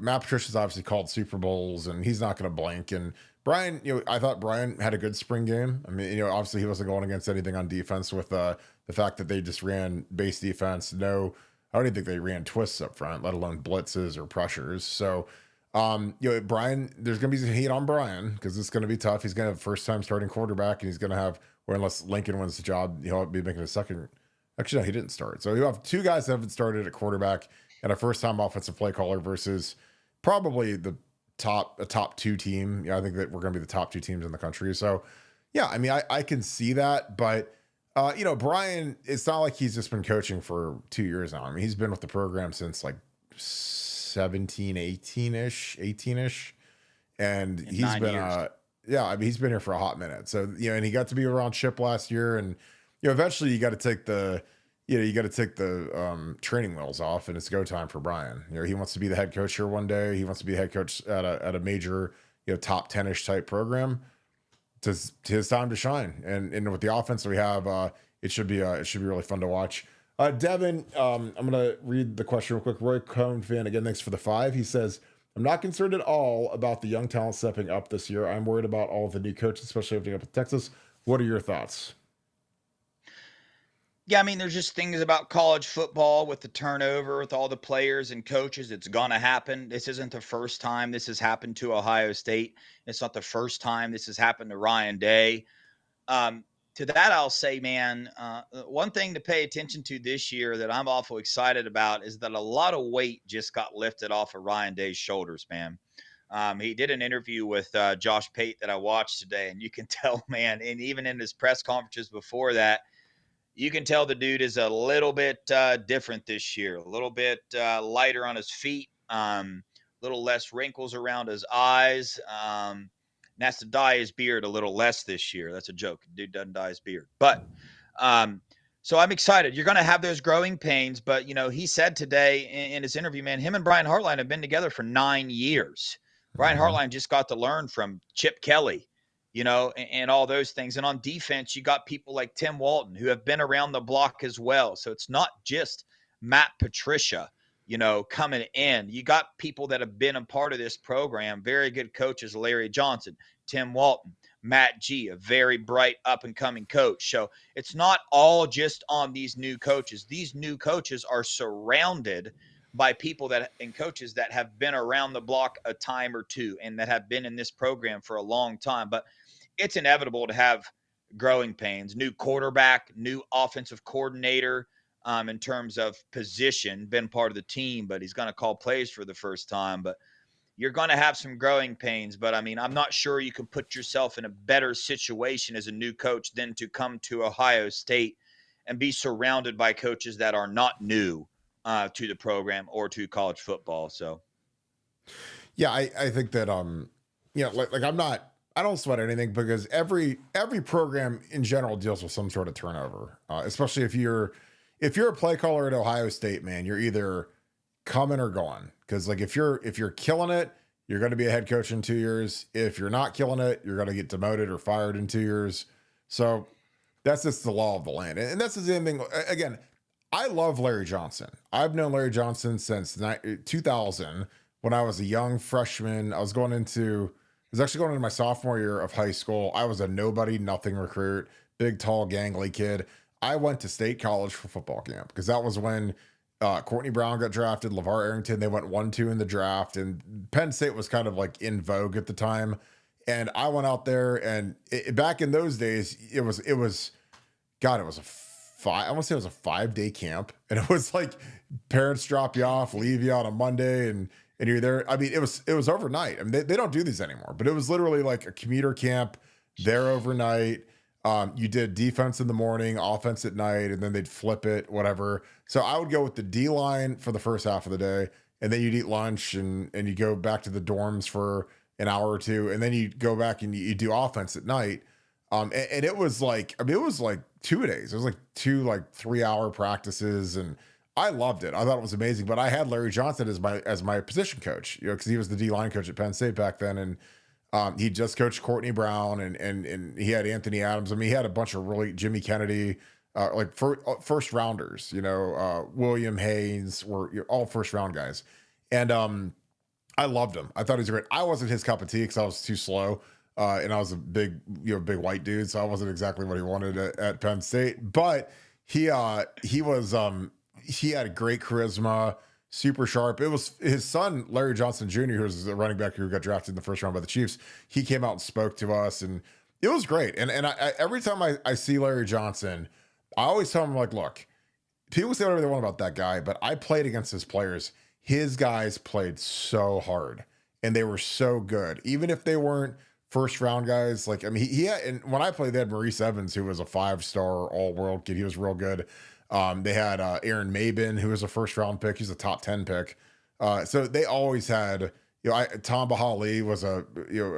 Matt Patricia's obviously called Super Bowls and he's not going to blink. And Brian, I thought Brian had a good spring game. I mean, obviously he wasn't going against anything on defense with the fact that they just ran base defense. No, I don't even think they ran twists up front, let alone blitzes or pressures. So, Brian, there's going to be some heat on Brian because it's going to be tough. He's going to have first time starting quarterback and he's going to have, or unless Lincoln wins the job, he'll be making a second. Actually, no, he didn't start. So you have 2 guys that haven't started at quarterback and a first time offensive play caller versus probably a top 2 team. I think that we're going to be the top 2 teams in the country. So yeah, I mean, I can see that, but Brian, it's not like he's just been coaching for 2 years now. I mean, he's been with the program since like 17, 18-ish. And he's been, he's been here for a hot minute. So, and he got to be around Chip last year. And, eventually you got to take the training wheels off and it's go time for Brian. He wants to be the head coach here one day. He wants to be head coach at a major, top 10-ish type program. It's his time to shine. And with the offense that we have, it should be really fun to watch. Devin, I'm going to read the question real quick. Roy Cohn fan, again, thanks for the 5. He says, I'm not concerned at all about the young talent stepping up this year. I'm worried about all of the new coaches, especially opening up in Texas. What are your thoughts? Yeah, I mean, there's just things about college football with the turnover, with all the players and coaches. It's going to happen. This isn't the first time this has happened to Ohio State. It's not the first time this has happened to Ryan Day. To that, I'll say, man, one thing to pay attention to this year that I'm awful excited about is that a lot of weight just got lifted off of Ryan Day's shoulders, man. He did an interview with Josh Pate that I watched today, and you can tell, man, and even in his press conferences before that, you can tell the dude is a little bit different this year, a little bit lighter on his feet, little less wrinkles around his eyes. And has to dye his beard a little less this year. That's a joke. Dude doesn't dye his beard. But so I'm excited. You're going to have those growing pains. But, he said today in his interview, man, him and Brian Hartline have been together for 9 years. Brian Hartline just got to learn from Chip Kelly, and all those things. And on defense, you got people like Tim Walton who have been around the block as well. So it's not just Matt Patricia, coming in. You got people that have been a part of this program, very good coaches, Larry Johnson, Tim Walton, Matt G, a very bright up-and-coming coach. So it's not all just on these new coaches. These new coaches are surrounded by people and coaches that have been around the block a time or two and that have been in this program for a long time. But it's inevitable to have growing pains. New quarterback, new offensive coordinator, in terms of position, been part of the team, but he's going to call plays for the first time. But you're going to have some growing pains. But, I mean, I'm not sure you can put yourself in a better situation as a new coach than to come to Ohio State and be surrounded by coaches that are not new to the program or to college football. So, yeah, I think that, I don't sweat anything because every program in general deals with some sort of turnover, especially if you're a play caller at Ohio State, man, you're either coming or going. Because if you're killing it, you're going to be a head coach in 2 years. If you're not killing it, you're going to get demoted or fired in 2 years. So that's just the law of the land. And that's the same thing. Again, I love Larry Johnson. I've known Larry Johnson since 2000 when I was a young freshman. I was actually going into my sophomore year of high school. I was a nobody, nothing recruit, big, tall, gangly kid. I went to State College for football camp because that was when Courtney Brown got drafted, LeVar Arrington, they went 1-2 in the draft, and Penn State was kind of like in vogue at the time. And I went out there, and back in those days, it was I want to say it was a 5-day camp, and it was like parents drop you off, leave you on a Monday, and you're there. I mean, it was overnight. I mean, they don't do these anymore, but it was literally like a commuter camp there overnight. You did defense in the morning, offense at night, and then they'd flip it, whatever. So I would go with the D line for the first half of the day, and then you'd eat lunch and you go back to the dorms for an hour or two, and then you go back and you do offense at night. And it was like, I mean, it was like 2 days. It was like 2 like 3-hour practices, and I loved it. I thought it was amazing. But I had Larry Johnson as my position coach, because he was the D line coach at Penn State back then, and he just coached Courtney Brown, and he had Anthony Adams. I mean, he had a bunch of really Jimmy Kennedy, like first rounders. William Haynes were all first round guys, and I loved him. I thought he was great. I wasn't his cup of tea because I was too slow, and I was a big white dude, so I wasn't exactly what he wanted at Penn State. But he had great charisma. Super sharp. It was his son, Larry Johnson Jr., who was a running back who got drafted in the first round by the Chiefs. He came out and spoke to us, and it was great. And I every time I see Larry Johnson, I always tell him, like, look, people say whatever they want about that guy, but I played against his players. His guys played so hard, and they were so good. Even if they weren't first round guys, like, I mean, he had, and when I played, they had Maurice Evans, who was a 5-star all-world kid. He was real good. They had Aaron Mabin, who was a first round pick. He's a top 10 pick. So they always had, Tom Bahali was a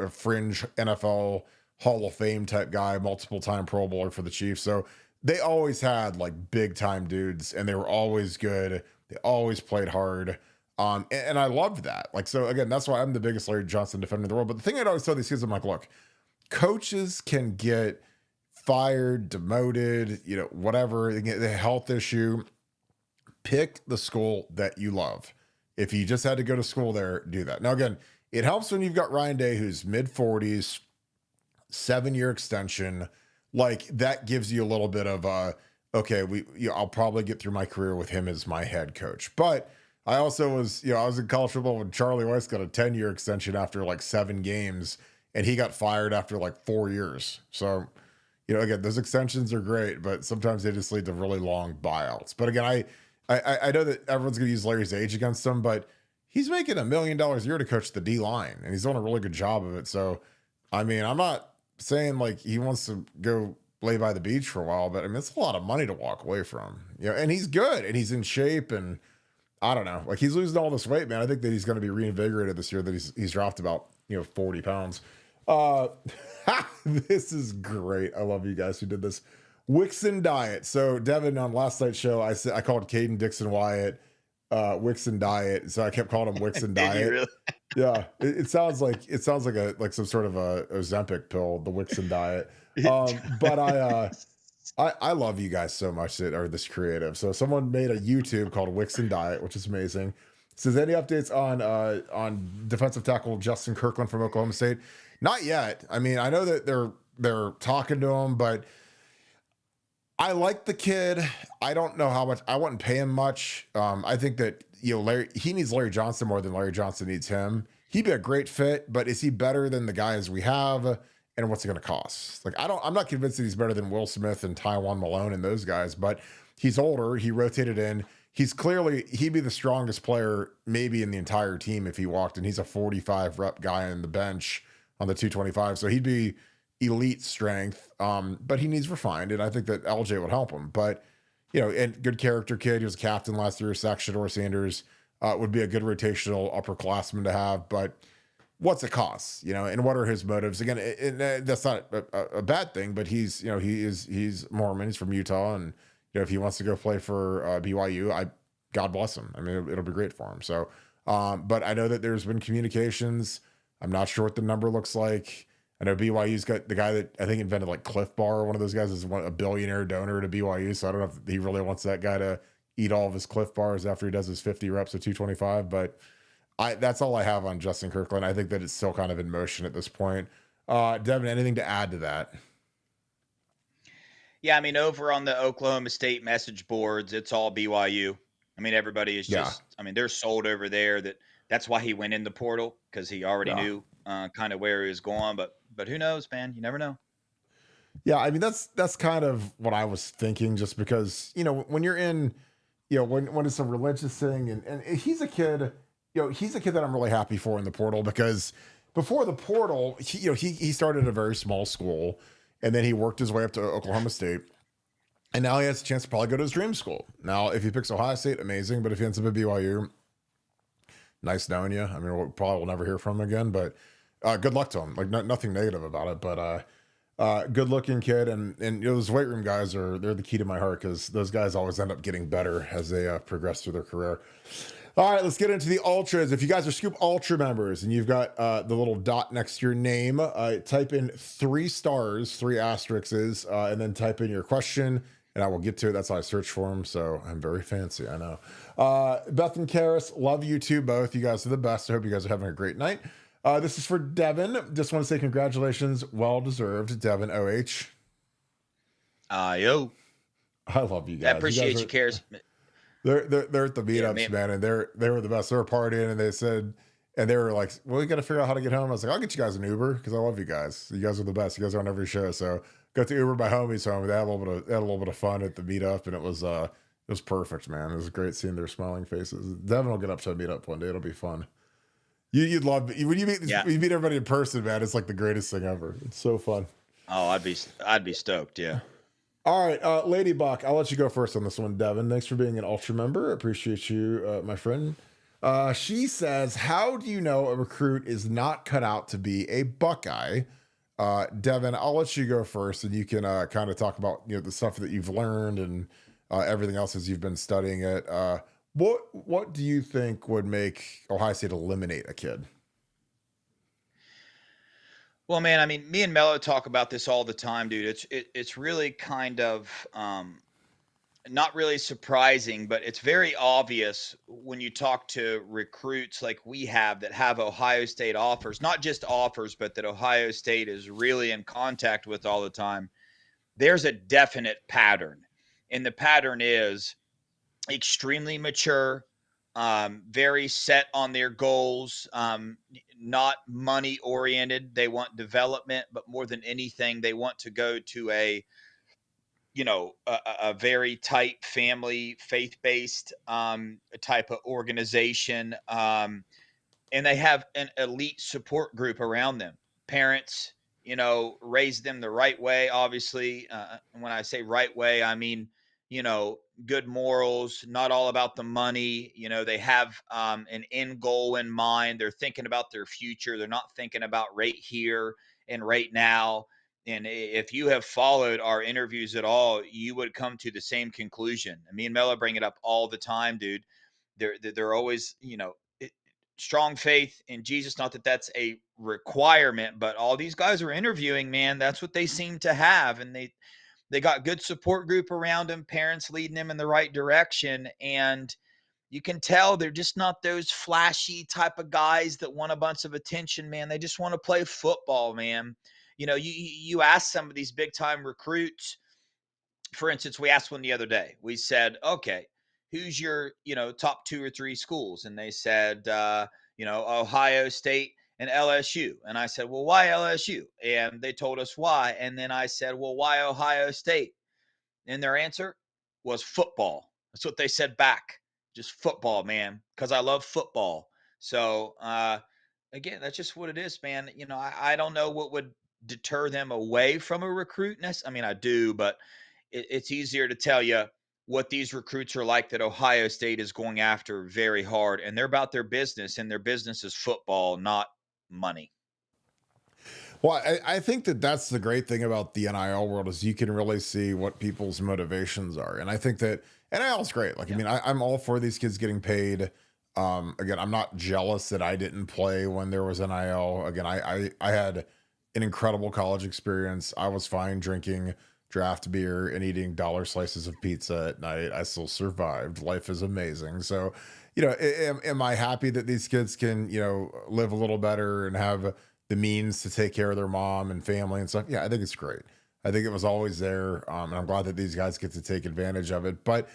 fringe NFL Hall of Fame type guy, multiple time Pro Bowler for the Chiefs. So they always had like big time dudes, and they were always good. They always played hard. And I loved that. Like, so again, that's why I'm the biggest Larry Johnson defender in the world. But the thing I'd always tell these kids, I'm like, look, coaches can get fired, demoted, whatever, they get the health issue. Pick the school that you love. If you just had to go to school there, do that. Now, again, it helps when you've got Ryan Day, who's mid-40s, 7-year extension. Like, that gives you a little bit of okay, I'll probably get through my career with him as my head coach. But I also was, I was in college football when Charlie Weiss got a 10-year extension after like 7 games, and he got fired after like 4 years. So, again, those extensions are great, but sometimes they just lead to really long buyouts. But again, I know that everyone's going to use Larry's age against him, but he's making $1 million a year to coach the D line, and he's doing a really good job of it. So, I mean, I'm not saying like he wants to go lay by the beach for a while, but I mean, it's a lot of money to walk away from. And he's good, and he's in shape, and I don't know, like, he's losing all this weight, man. I think that he's going to be reinvigorated this year. That he's dropped about 40 pounds. This is great. I love you guys who did this. Wixon Diet. So Devon, on last night's show, I called Caden Dixon Wyatt Wixon Diet. So I kept calling him Wixon Diet. Really? Yeah. It sounds like some sort of a Ozempic pill, the Wixon Diet. But I love you guys so much that are this creative. So someone made a YouTube called Wixon Diet, which is amazing. Says, any updates on defensive tackle Justin Kirkland from Oklahoma State? Not yet. I mean, I know that they're talking to him, but I like the kid. I don't know how much. I wouldn't pay him much. I think that he needs Larry Johnson more than Larry Johnson needs him. He'd be a great fit, but is he better than the guys we have? And what's it going to cost? Like, I'm not convinced that he's better than Will Smith and Tywan Malone and those guys, but he's older. He rotated in. He'd be the strongest player maybe in the entire team if he walked, and he's a 45 rep guy on the bench on the 225. So he'd be elite strength, but he needs refined. And I think that LJ would help him, but and good character kid. He was a captain last year. Zach Shador Sanders would be a good rotational upperclassman to have, but what's it cost, and what are his motives? Again, that's not a bad thing, but he's Mormon. He's from Utah. And if he wants to go play for BYU, God bless him. I mean, it'll be great for him. So, but I know that there's been communications. I'm not sure what the number looks like. I know BYU's got the guy that I think invented like Cliff Bar. One of those guys is a billionaire donor to BYU. So I don't know if he really wants that guy to eat all of his Cliff Bars after he does his 50 reps of 225. But that's all I have on Justin Kirkland. I think that it's still kind of in motion at this point. Devin, anything to add to that? Yeah, I mean, over on the Oklahoma State message boards, it's all BYU. I mean, everybody is just, I mean, they're sold over there. That's why he went in the portal, because he already knew kind of where he was going. But who knows, man? You never know. Yeah, I mean, that's kind of what I was thinking, just because, when you're in, when it's a religious thing, and he's a kid, he's a kid that I'm really happy for in the portal, because before the portal, he started at a very small school, and then he worked his way up to Oklahoma State. And now he has a chance to probably go to his dream school. Now, if he picks Ohio State, amazing. But if he ends up at BYU, nice knowing you. I mean, we'll probably will never hear from him again, but good luck to him. Like nothing negative about it, but good looking kid. And those weight room guys they're the key to my heart because those guys always end up getting better as they progress through their career. All right, let's get into the ultras. If you guys are Scoop Ultra members and you've got the little dot next to your name, type in 3 stars, 3 asterisks, and then type in your question, and I will get to it. That's how I search for them, so I'm very fancy, I know. Beth and Karis, love you too, both. You guys are the best. I hope you guys are having a great night. This is for Devon. Just want to say congratulations. Well-deserved, Devon OH. Yo. I love you guys. I appreciate you, Karis. They're at the meetups, Yeah, man, and they were the best. They were partying, and they said, and they were like, "Well, we got to figure out how to get home." I was like, "I'll get you guys an Uber because I love you guys. You guys are the best. You guys are on every show." So got the Uber by homies home. They had a little bit of fun at the meetup, and it was perfect, man. It was great seeing their smiling faces. Devin will get up to a meetup one day. It'll be fun. You'd love it. When you meet you meet everybody in person, man. It's like the greatest thing ever. It's so fun. Oh, I'd be stoked. Yeah. All right, Lady Buck, I'll let you go first on this one, Devin. Thanks for being an Ultra member. Appreciate you, my friend. She says, how do you know a recruit is not cut out to be a Buckeye? Devin, I'll let you go first, and you can kind of talk about the stuff that you've learned and everything else as you've been studying it. What do you think would make Ohio State eliminate a kid? Well, man, I mean, me and Mello talk about this all the time, dude. It's really kind of not really surprising, but it's very obvious when you talk to recruits like we have that have Ohio State offers, not just offers, but that Ohio State is really in contact with all the time. There's a definite pattern, and the pattern is extremely mature, very set on their goals, not money oriented. They want development, but more than anything, they want to go to a very tight family, faith based type of organization. And they have an elite support group around them. Parents, raise them the right way. Obviously, when I say right way, I mean, good morals, not all about the money. They have an end goal in mind. They're thinking about their future. They're not thinking about right here and right now. And if you have followed our interviews at all, you would come to the same conclusion. And me and Mela bring it up all the time, dude. They're always, strong faith in Jesus. Not that that's a requirement, but all these guys are interviewing, man. That's what they seem to have, and they got good support group around them, parents leading them in the right direction, and you can tell they're just not those flashy type of guys that want a bunch of attention, man. They just want to play football, man. You ask some of these big time recruits. For instance, we asked one the other day. We said, okay, who's your, top 2 or 3 schools? And they said, Ohio State and LSU. And I said, well, why LSU? And they told us why. And then I said, well, why Ohio State? And their answer was football. That's what they said back. Just football, man, because I love football. So, again, that's just what it is, man. I don't know what would deter them away from a recruit. I mean, I do, but it's easier to tell you what these recruits are like that Ohio State is going after very hard, and they're about their business, and their business is football, not money. Well, I think that that's the great thing about the NIL world is you can really see what people's motivations are. And I think that NIL is great. Like, yeah. I mean, I'm all for these kids getting paid. Again, I'm not jealous that I didn't play when there was NIL. Again, I had an incredible college experience. I was fine drinking draft beer and eating dollar slices of pizza at night. I still survived. Life is amazing. So, am I happy that these kids can, live a little better and have the means to take care of their mom and family and stuff? Yeah, I think it's great. I think it was always there. And I'm glad that these guys get to take advantage of it. But,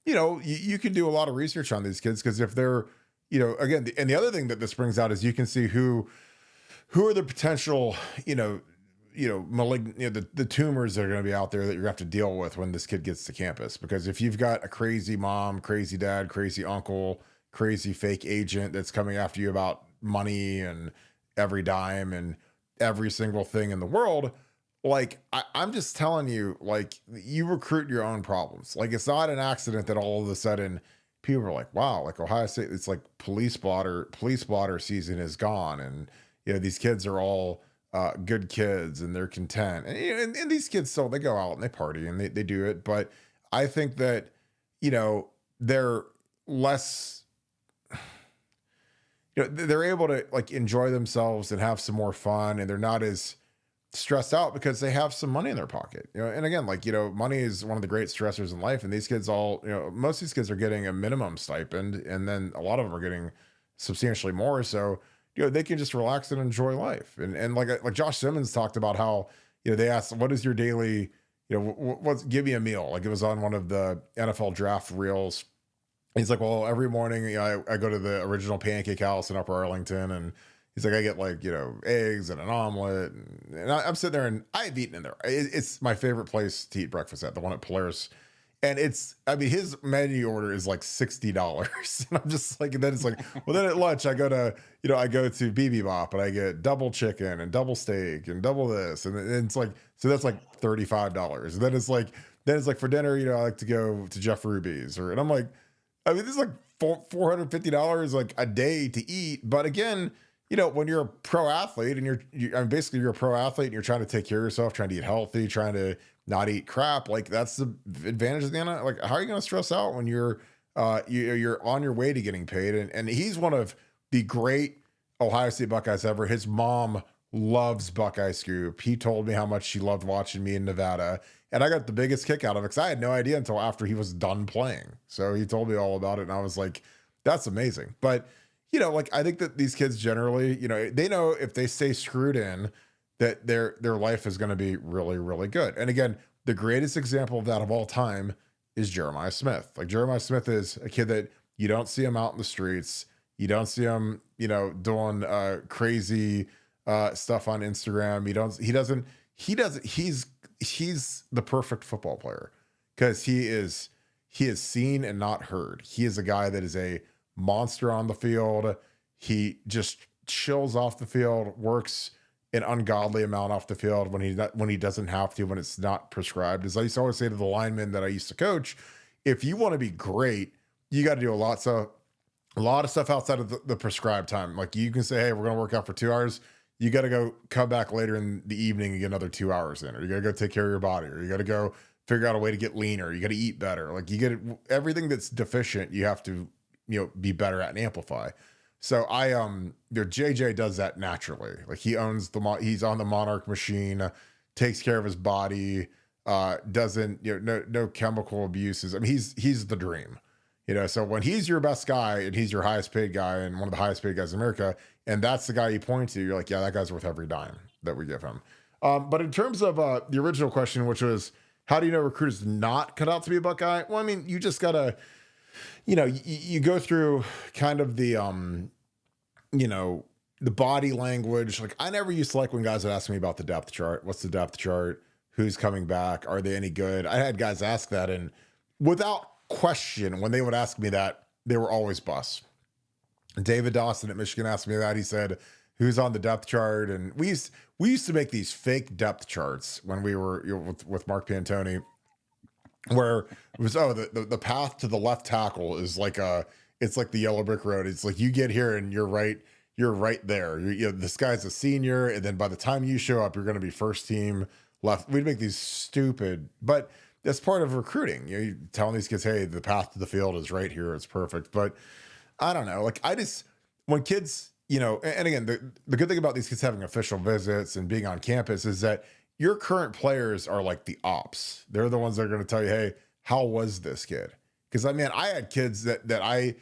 you can do a lot of research on these kids because if they're, again, and the other thing that this brings out is you can see who are the potential, malignant, the tumors that are going to be out there that you're going to have to deal with when this kid gets to campus. Because if you've got a crazy mom, crazy dad, crazy uncle, crazy fake agent that's coming after you about money and every dime and every single thing in the world, like I'm just telling you, like, you recruit your own problems. Like, it's not an accident that all of a sudden people are like, wow, like Ohio State, it's like police blotter season is gone. And, these kids are all good kids and they're content. And these kids still, they go out and they party and they do it. But I think that, they're less, they're able to like enjoy themselves and have some more fun, and they're not as stressed out because they have some money in their pocket. And again, like, money is one of the great stressors in life. And these kids all, most of these kids are getting a minimum stipend, and then a lot of them are getting substantially more. So, they can just relax and enjoy life. And like Josh Simmons talked about how, they asked, what is your daily, what's, give me a meal. Like it was on one of the NFL draft reels. He's like, well, every morning, I go to the original Pancake House in Upper Arlington, and he's like, I get like, eggs and an omelet. And I'm sitting there, and I've eaten in there. It's my favorite place to eat breakfast at, the one at Polaris. And his menu order is like $60. And I'm just like, and then it's like, well, then at lunch, I go to BB Bop and I get double chicken and double steak and double this. And it's like, so that's like $35. And then it's like for dinner, I like to go to Jeff Ruby's, and I'm like, this is like $450 like a day to eat. But again, when you're a pro athlete and basically you're a pro athlete and you're trying to take care of yourself, trying to eat healthy, trying to not eat crap, like that's the advantage of the NFL. Like, how are you going to stress out when you're on your way to getting paid? And he's one of the great Ohio State Buckeyes ever. His mom loves Buckeye Scoop. He told me how much she loved watching me in Nevada. And I got the biggest kick out of it because I had no idea until after he was done playing. So he told me all about it. And I was like, that's amazing. But, like, I think that these kids generally, they know if they stay screwed in, that their life is going to be really, really good. And again, the greatest example of that of all time is Jeremiah Smith. Like, Jeremiah Smith is a kid that you don't see him out in the streets. You don't see him, doing crazy stuff on Instagram. He's the perfect football player because he is seen and not heard. He is a guy that is a monster on the field. He just chills off the field, works an ungodly amount off the field when he doesn't have to, when it's not prescribed. As I used to always say to the linemen that I used to coach, if you want to be great, you got to do a lot of stuff outside of the prescribed time. Like, you can say, hey, we're going to work out for 2 hours. You got to come back later in the evening and get another 2 hours in, or you got to go take care of your body, or you got to go figure out a way to get leaner. You got to eat better. Like, everything that's deficient, you have to, be better at and amplify. So JJ does that naturally. Like, he's on the Monarch machine, takes care of his body, doesn't, no chemical abuses. I mean, he's the dream, so when he's your best guy and he's your highest paid guy and one of the highest paid guys in America, and that's the guy you point to, you're like, yeah, that guy's worth every dime that we give him. But in terms of the original question, which was, how do you know recruiters not cut out to be a Buckeye? Well, I mean, you just gotta, you go through kind of the, the body language. Like, I never used to like when guys would ask me about the depth chart. What's the depth chart? Who's coming back? Are they any good? I had guys ask that, and without question, when they would ask me that, they were always busts. David Dawson at Michigan asked me that. He said, who's on the depth chart? And we used to make these fake depth charts when we were with Mark Pantoni, where it was, the path to the left tackle is it's like the yellow brick road. It's like, you get here and you're right there. This guy's a senior, and then by the time you show up, you're going to be first team left. We'd make these stupid, but that's part of recruiting. You're telling these kids, hey, the path to the field is right here. It's perfect. But I don't know. Like, when kids, and again, the good thing about these kids having official visits and being on campus is that your current players are like the ops. They're the ones that are going to tell you, hey, how was this kid? Because I had kids that I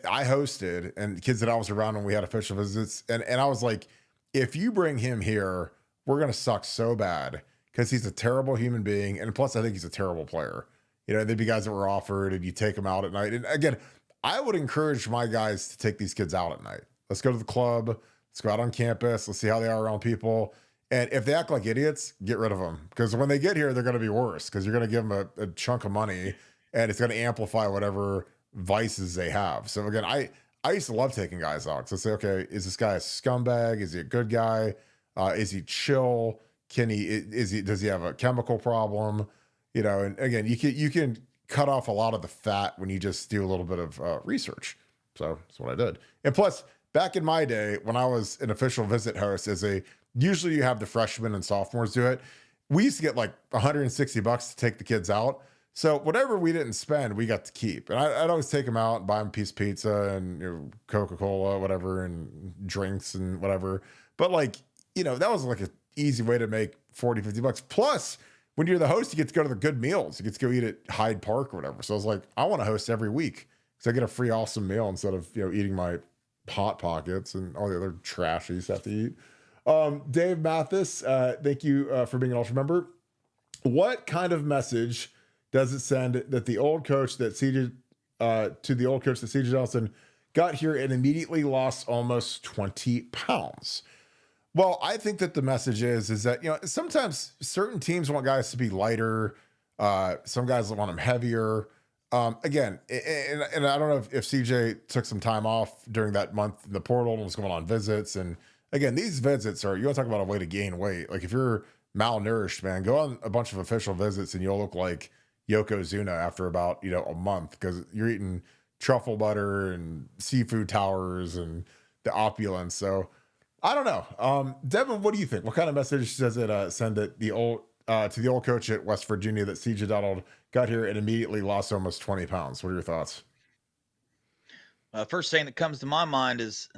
hosted, and kids that I was around when we had official visits. And I was like, if you bring him here, we're going to suck so bad, because he's a terrible human being. And plus, I think he's a terrible player. There'd be guys that were offered, and you take them out at night. And again, I would encourage my guys to take these kids out at night. Let's go to the club. Let's go out on campus. Let's see how they are around people. And if they act like idiots, get rid of them. Because when they get here, they're going to be worse, because you're going to give them a chunk of money, and it's going to amplify whatever vices they have. So again, I used to love taking guys out. So say, okay, is this guy a scumbag? Is he a good guy? Is he chill? Does he have a chemical problem? And again, you can cut off a lot of the fat when you just do a little bit of research. So that's what I did. And plus, back in my day, when I was an official visit host, usually you have the freshmen and sophomores do it. We used to get like $160 to take the kids out. So whatever we didn't spend, we got to keep. And I'd always take them out and buy them a piece of pizza and Coca-Cola, whatever, and drinks and whatever. But like, that was like an easy way to make $40-50. Plus, when you're the host, you get to go to the good meals. You get to go eat at Hyde Park or whatever. So I was like, I want to host every week because I get a free awesome meal instead of eating my Hot Pockets and all the other trash I used to have to eat. Dave Mathis, thank you for being an Ultra member. What kind of message does it send that the old coach that CJ Johnson got here and immediately lost almost 20 pounds? Well, I think that the message is that, sometimes certain teams want guys to be lighter. Some guys want them heavier. Again, and I don't know if CJ took some time off during that month in the portal and was going on visits. And again, these visits you want to talk about a way to gain weight. Like if you're malnourished, man, go on a bunch of official visits and you'll look like Yokozuna after about, a month because you're eating truffle butter and seafood towers and the opulence. So I don't know. Devon, what do you think? What kind of message does it send that to the old coach at West Virginia that CJ Donald got here and immediately lost almost 20 pounds? What are your thoughts? First thing that comes to my mind is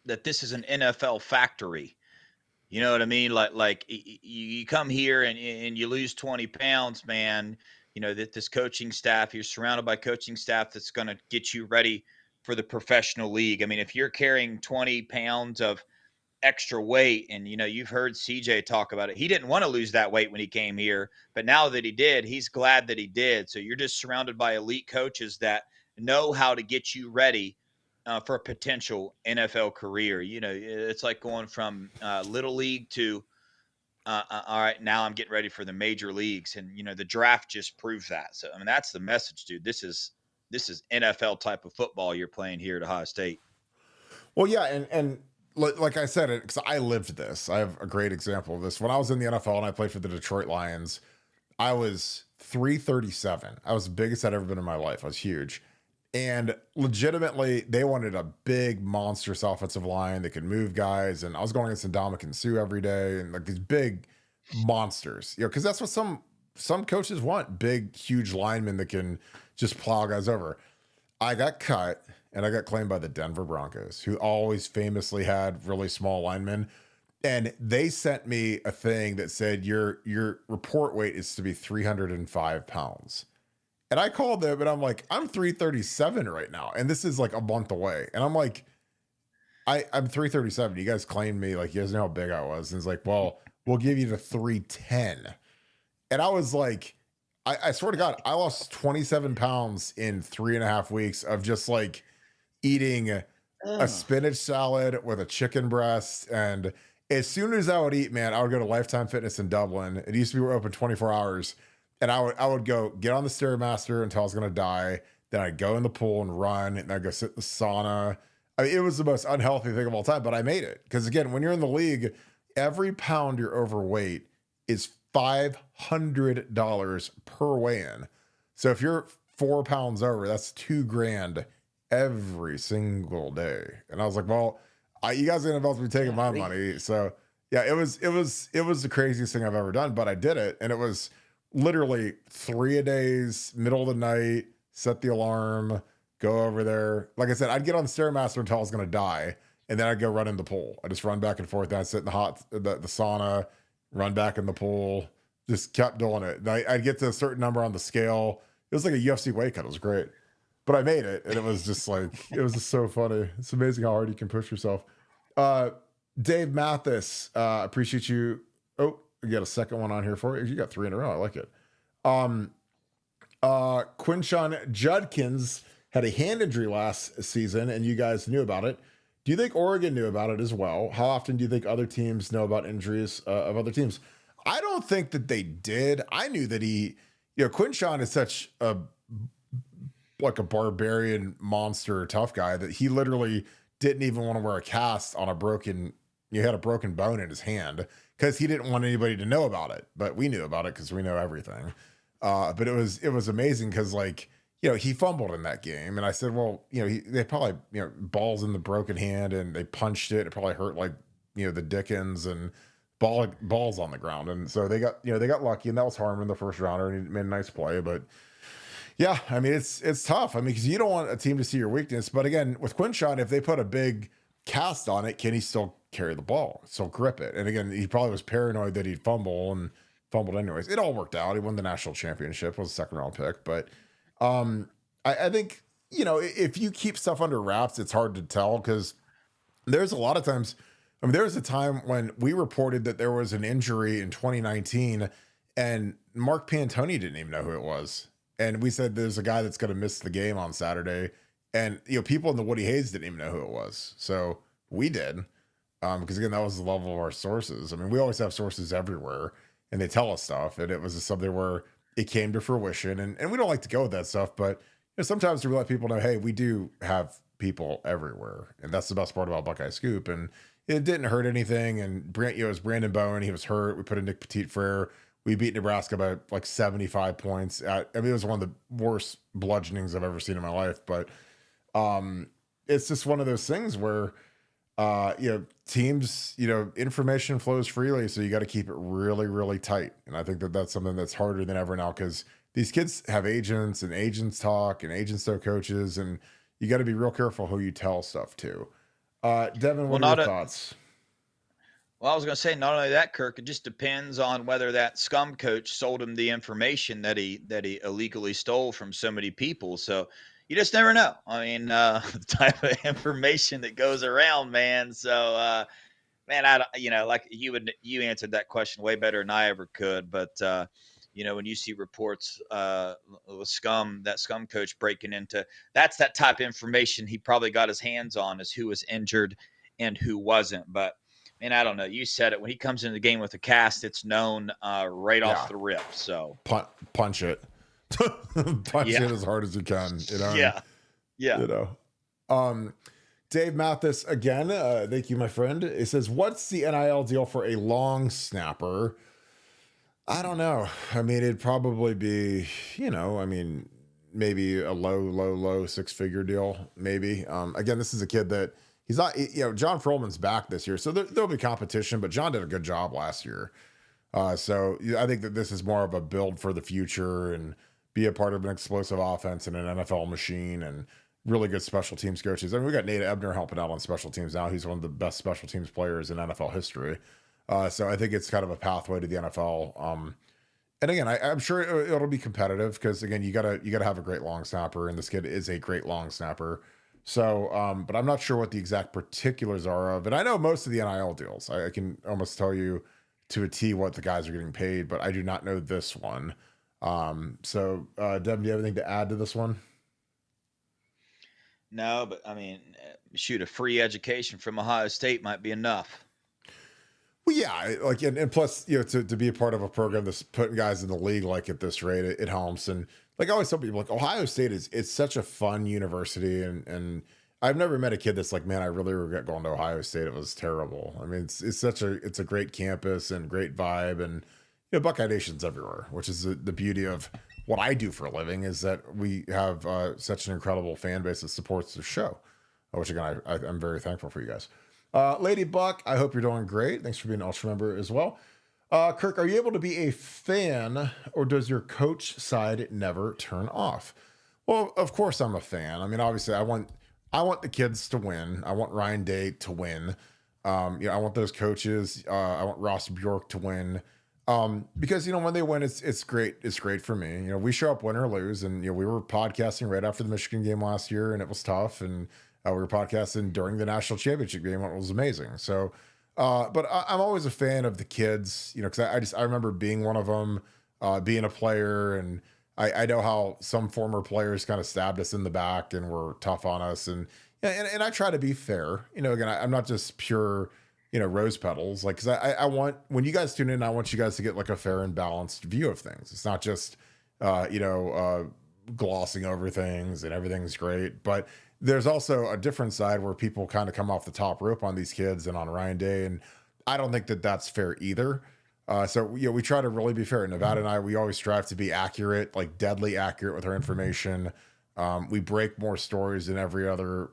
that this is an NFL factory. You know what I mean? Like you come here and you lose 20 pounds, man. That this coaching staff, you're surrounded by coaching staff that's going to get you ready for the professional league. I mean, if you're carrying 20 pounds of extra weight and, you've heard CJ talk about it, he didn't want to lose that weight when he came here, but now that he did, he's glad that he did. So you're just surrounded by elite coaches that know how to get you ready for a potential NFL career. It's like going from little league to, all right, now I'm getting ready for the major leagues. And, the draft just proves that. So, I mean, that's the message, dude. This is NFL type of football you're playing here at Ohio State. Well, yeah. And like I said, because I lived this, I have a great example of this. When I was in the NFL and I played for the Detroit Lions, I was 337. I was the biggest I'd ever been in my life. I was huge. And legitimately, they wanted a big, monstrous offensive line that could move guys. And I was going against Ndamukong Suh every day and like these big monsters, because that's what some coaches want, big, huge linemen that can just plow guys over. I got cut and I got claimed by the Denver Broncos, who always famously had really small linemen. And they sent me a thing that said your report weight is to be 305 pounds. And I called them and I'm like, I'm 337 right now. And this is like a month away. And I'm like, I'm 337. You guys claimed me, like, you guys know how big I was. And it's like, well, we'll give you the 310. And I was like, I swear to God, I lost 27 pounds in 3.5 weeks of just like eating a spinach salad with a chicken breast. And as soon as I would eat, man, I would go to Lifetime Fitness in Dublin. It used to be open 24 hours. And I would go get on the Stairmaster until I was going to die. Then I'd go in the pool and run, and I'd go sit in the sauna. I mean, it was the most unhealthy thing of all time, but I made it. Because again, when you're in the league, every pound you're overweight is $500 per weigh-in. So if you're 4 pounds over, that's $2,000 every single day. And I was like, well, you guys are going to both be taking my money. So yeah, it was the craziest thing I've ever done, but I did it. And it was literally 3 a days, middle of the night, set the alarm, go over there. Like I said, I'd get on the Stairmaster until I was going to die. And then I'd go run in the pool. I just run back and forth. Then I'd sit in the sauna, run back in the pool, just kept doing it. I'd get to a certain number on the scale. It was like a UFC weight cut. It was great, but I made it. And it was just like, it was just so funny. It's amazing how hard you can push yourself. Dave Mathis, appreciate you. Oh, you got a second one on here for you. You got 3 in a row. I like it. Quinshon Judkins had a hand injury last season and you guys knew about it. Do you think Oregon knew about it as well? How often do you think other teams know about injuries of other teams? I don't think that they did. I knew that Quinshon is such a barbarian monster tough guy that he literally didn't even want to wear a cast on he had a broken bone in his hand because he didn't want anybody to know about it. But we knew about it because we know everything. But it was amazing because like, he fumbled in that game. And I said, well, they probably, balls in the broken hand and they punched it. It probably hurt like, the Dickens and balls on the ground. And so they got lucky, and that was Harmon, the first rounder, and he made a nice play. But yeah, I mean, it's tough. I mean, because you don't want a team to see your weakness. But again, with Quinshon, if they put a big cast on it, can he still carry the ball, still grip it? And again, he probably was paranoid that he'd fumble and fumbled anyways. It all worked out. He won the national championship, was a second round pick. But I think, if you keep stuff under wraps, it's hard to tell because there's a lot of times. I mean, there was a time when we reported that there was an injury in 2019 and Mark Pantoni didn't even know who it was. And we said there's a guy that's going to miss the game on Saturday. And, people in the Woody Hayes didn't even know who it was. So we did. Because again, that was the level of our sources. I mean, we always have sources everywhere and they tell us stuff. And it was just something where it came to fruition. And we don't like to go with that stuff, but sometimes to let people know, hey, we do have people everywhere. And that's the best part about Buckeye Scoop. And it didn't hurt anything. And it was Brandon Bowen. He was hurt. We put in Nick Petit-Frere. We beat Nebraska by like 75 points. I mean, it was one of the worst bludgeonings I've ever seen in my life. But it's just one of those things where, teams, information flows freely. So you got to keep it really, really tight. And I think that that's something that's harder than ever now because these kids have agents and agents talk and agents know coaches. And you got to be real careful who you tell stuff to. Devon, what are your thoughts? Well, I was going to say, not only that, Kirk, it just depends on whether that scum coach sold him the information that he illegally stole from so many people. So you just never know. I mean, the type of information that goes around, man. So, man, like you answered that question way better than I ever could. But, when you see reports with that scum coach breaking into, that's that type of information he probably got his hands on, is who was injured and who wasn't. But, man, I don't know. You said it. When he comes into the game with a cast, it's known right off the rip. So punch it. Punch it as hard as you can. Yeah. Dave Mathis again. Thank you, my friend. It says, "What's the NIL deal for a long snapper?" I don't know. I mean, it'd probably be, maybe a low 6-figure deal. Maybe. Again, this is a kid that he's not. John Frollman's back this year, so there'll be competition. But John did a good job last year. So I think that this is more of a build for the future and be a part of an explosive offense and an NFL machine and really good special teams coaches. I mean, we got Nate Ebner helping out on special teams now. He's one of the best special teams players in NFL history. So I think it's kind of a pathway to the NFL. And again, I'm sure it'll be competitive because again, you gotta have a great long snapper, and this kid is a great long snapper. So, but I'm not sure what the exact particulars are of, and I know most of the NIL deals. I can almost tell you to a T what the guys are getting paid, but I do not know this one. So, Devin, do you have anything to add to this one? No, but I mean, shoot, a free education from Ohio State might be enough. Well, yeah, like, and plus, to be a part of a program that's putting guys in the league like at this rate, it helps. And like I always tell people, like Ohio State it's such a fun university, and I've never met a kid that's like, man, I really regret going to Ohio State. It was terrible. I mean, it's a great campus and great vibe, and Buckeye Nation's everywhere, which is the beauty of what I do for a living, is that we have such an incredible fan base that supports the show, which again, I'm very thankful for you guys. Lady Buck, I hope you're doing great. Thanks for being an Ultra member as well. Kirk, are you able to be a fan, or does your coach side never turn off? Well, of course I'm a fan. I mean, obviously I want the kids to win. I want Ryan Day to win. I want those coaches. I want Ross Bjork to win. Because when they win, it's great. It's great for me. We show up win or lose, and we were podcasting right after the Michigan game last year, and it was tough. And we were podcasting during the national championship game, and it was amazing. So, but I'm always a fan of the kids, because I remember being one of them, being a player, and I know how some former players kind of stabbed us in the back and were tough on us, and I try to be fair. Again, I'm not just pure, rose petals. Like, because I want, when you guys tune in, I want you guys to get like a fair and balanced view of things. It's not just, glossing over things and everything's great, but there's also a different side where people kind of come off the top rope on these kids and on Ryan Day. And I don't think that that's fair either. So we try to really be fair. Nevada and I, we always strive to be accurate, like deadly accurate with our information. We break more stories than every other,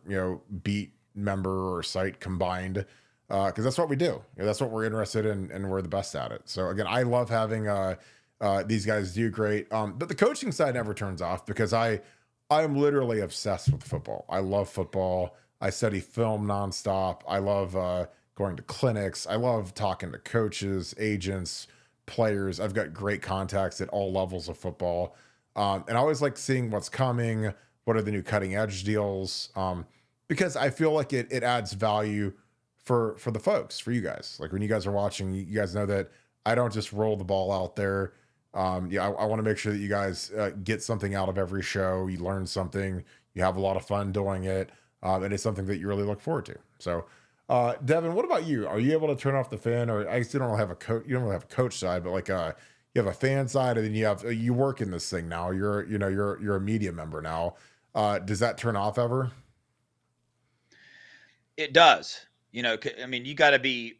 beat member or site combined, because that's what we do. That's what we're interested in, and we're the best at it. So again, I love having these guys do great. But the coaching side never turns off because I'm literally obsessed with football. I love football. I study film nonstop. I love going to clinics. I love talking to coaches, agents, players. I've got great contacts at all levels of football. And I always like seeing what's coming. What are the new cutting edge deals? Because I feel like it adds value for the folks, for you guys. Like when you guys are watching, you guys know that I don't just roll the ball out there. I want to make sure that you guys get something out of every show. You learn something. You have a lot of fun doing it. And it's something that you really look forward to. So, Devon, what about you? Are you able to turn off the fan, or I guess you don't have a coach? You don't really have a coach side, but like you have a fan side, and then you work in this thing now. You're a media member now. Does that turn off ever? It does. I mean, you got to be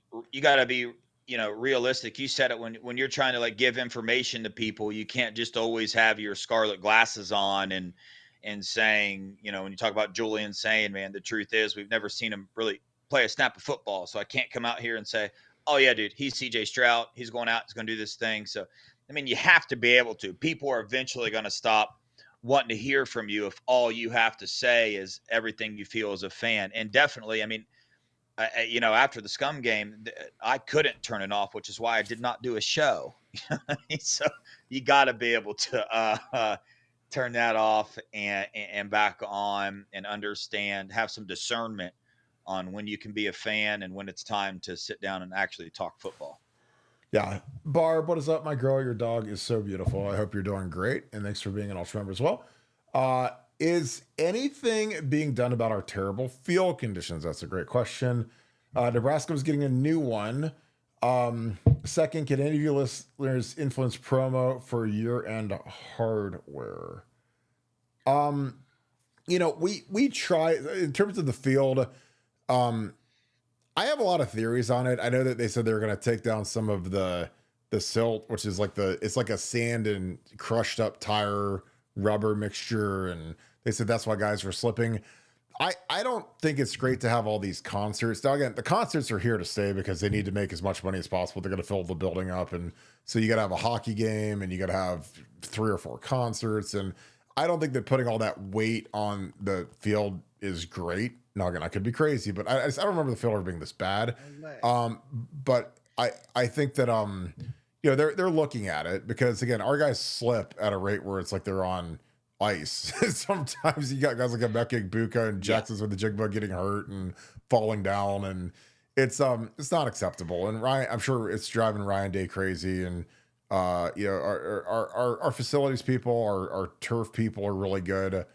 realistic. You said it, when you're trying to like give information to people, you can't just always have your scarlet glasses on and saying, when you talk about Julian saying, man, the truth is we've never seen him really play a snap of football. So I can't come out here and say, oh yeah, dude, he's CJ Stroud. He's going out. He's going to do this thing. So, I mean, you have to be able to. People are eventually going to stop wanting to hear from you if all you have to say is everything you feel as a fan. And definitely, I mean, after the Scum game, I couldn't turn it off, which is why I did not do a show. So you got to be able to turn that off and back on, and understand, have some discernment on when you can be a fan and when it's time to sit down and actually talk football. Yeah. Barb, what is up, my girl? Your dog is so beautiful. I hope you're doing great. And thanks for being an Ultra member as well. Is anything being done about our terrible field conditions? That's a great question. Nebraska was getting a new one. Second, can any of you listeners influence promo for year-end hardware? We try in terms of the field. I have a lot of theories on it. I know that they said they were going to take down some of the silt, which is it's like a sand and crushed up tire rubber mixture, and they said that's why guys were slipping. I don't think it's great to have all these concerts. Now again, the concerts are here to stay because they need to make as much money as possible. They're going to fill the building up, and so you got to have a hockey game, and you got to have 3 or 4 concerts, and I don't think that putting all that weight on the field is great. Now again, I could be crazy, but I don't remember the field ever being this bad. But I think that they're looking at it because again, our guys slip at a rate where it's like they're on ice. Sometimes you got guys like Emeka Egbuka and Jackson's with the jig bug getting hurt and falling down, and it's not acceptable. And Ryan, I'm sure it's driving Ryan Day crazy. And our facilities people, our turf people are really good.